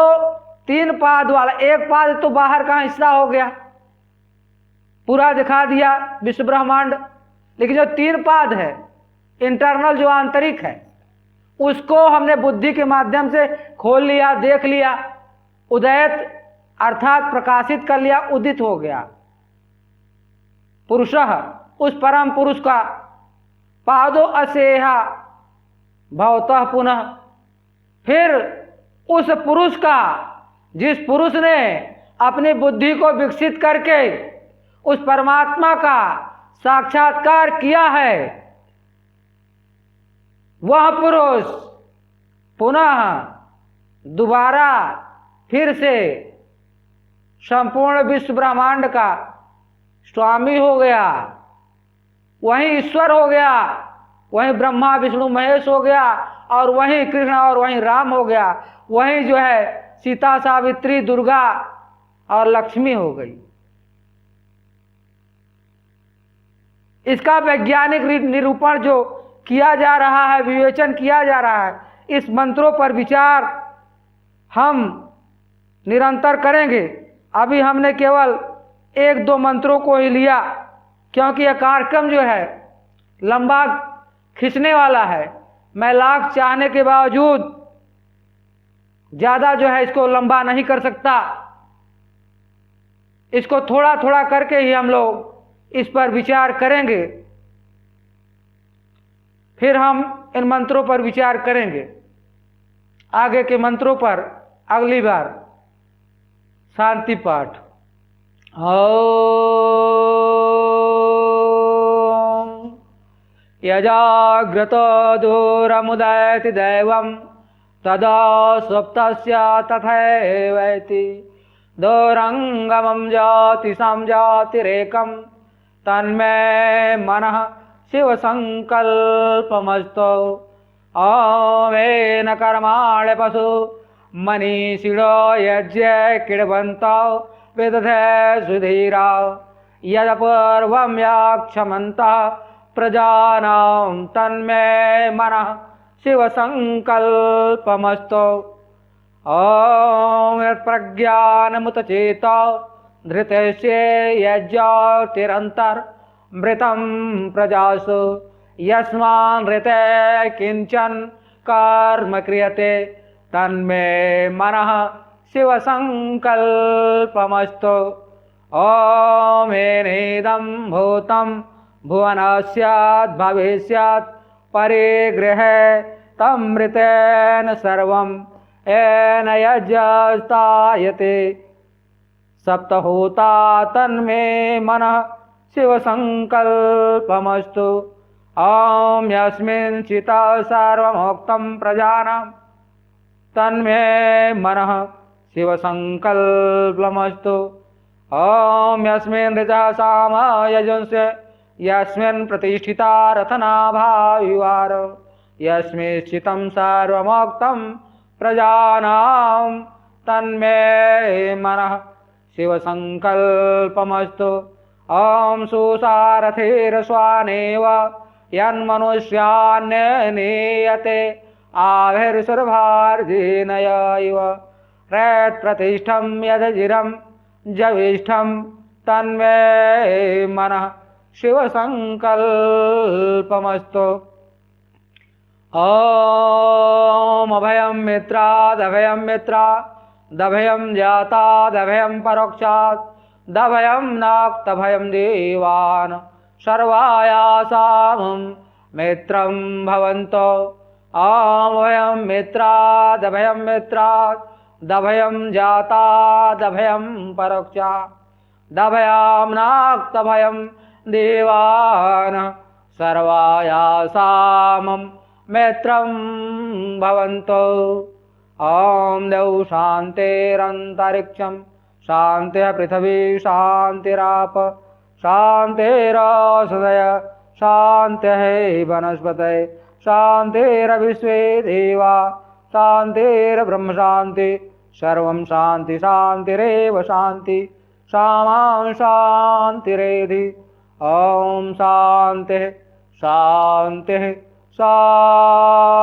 A: 3 पाद वाला, 1 पाद तो बाहर का हिस्सा हो गया, पूरा दिखा दिया विश्व ब्रह्मांड, लेकिन जो 3 पाद है इंटरनल, जो आंतरिक है, उसको हमने बुद्धि के माध्यम से खोल लिया, देख लिया, उदयत अर्थात प्रकाशित कर लिया, उदित हो गया। पुरुषः, उस परम पुरुष का, पादो असेहा भवतः पुनः, फिर उस पुरुष का, जिस पुरुष ने अपनी बुद्धि को विकसित करके उस परमात्मा का साक्षात्कार किया है, वह पुरुष पुनः दोबारा फिर से संपूर्ण विश्व ब्रह्मांड का स्वामी हो गया, वहीं ईश्वर हो गया, वहीं ब्रह्मा विष्णु महेश हो गया, और वहीं कृष्ण और वहीं राम हो गया, वहीं जो है सीता सावित्री दुर्गा और लक्ष्मी हो गई। इसका वैज्ञानिक निरूपण जो किया जा रहा है, विवेचन किया जा रहा है, इस मंत्रों पर विचार हम निरंतर करेंगे। अभी हमने केवल 1-2 मंत्रों को ही लिया, क्योंकि यह कार्यक्रम जो है लंबा खींचने वाला है। मैं लाख चाहने के बावजूद ज़्यादा जो है इसको लंबा नहीं कर सकता। इसको थोड़ा थोड़ा करके ही हम लोग इस पर विचार करेंगे, फिर हम इन मंत्रों पर विचार करेंगे। आगे के मंत्रों पर अगली बार शांति पाठ। ओम यजाग्रतो दूरमुदयति दैवं तदा सुप्तस्य तथैवैति दूरंगमं जाति संजातिरेकं तन्मे मनः शिव संकल्पमस्तु। ओमेन कर्माणि पशु मनीषिणो यज्ञ किड्वन्तो विदधे सुधीरा यदपूर्वं याक्षमन्तः प्रजानां तन्मे मनः शिव संकल्पमस्तु। ओम यत्प्रज्ञानमुतचेतो धृतस्य यज्ञोतिरन्तर मृतं प्रजासु यस्मान् ऋते किंचन कर्म क्रियते तन्मे मनः शिव संकल्पमस्तु। ओम एनेदं भूतं भुवनस्यात् भविष्यात् परिगृहे तं मृतेन सर्वं येन यज्ञस्तायते सप्तहोता तन्मे मनः शिवसङ्कल्पमस्तु। ॐ यस्मिन् चिता सर्वमुक्तं प्रजानां तन्मे मनः शिवसङ्कल्पमस्तु। ॐ यस्मिन् ऋचः साम यजुंस्य यस्मिन् प्रतिष्ठिता रत्नाभाविवार यस्मिन् चितं सर्वमुक्तं प्रजानां तन्मे मनः शिवसङ्कल्पमस्तु। ॐ सुसारथिर्स्वानेव यन्मनुष्यान्यनीयते आभिर्सुरभार्जिनय इव रेत्प्रतिष्ठं यदजिरं जविष्ठं तन्मे मनः शिवसङ्कल्पमस्तु। ॐ अभयं मित्रादभयं मित्रादभयं जातादभयं परोक्षात् दभयं नाक्तभयं देवान् सर्वायासामं मित्रं भवन्तो। ॐ अभयं मित्रादभयं मित्रादभयं जातादभयं परोक्षात् दभयं नाक्तभयं देवान् सर्वायासामं मित्रं भवन्तो। ॐ देव शान्तिरन्तरिक्षं शान्तिः पृथिवी शान्तिराप शान्तिरौषधय शान्तिः वनस्पतयः शान्तिर्विश्वे देवा शान्तिर्ब्रह्म शान्ति सर्वं शान्ति शान्तिरेव शान्ति सामा शान्तिरेधि। ॐ शान्तिः शान्तिः शान्तिः।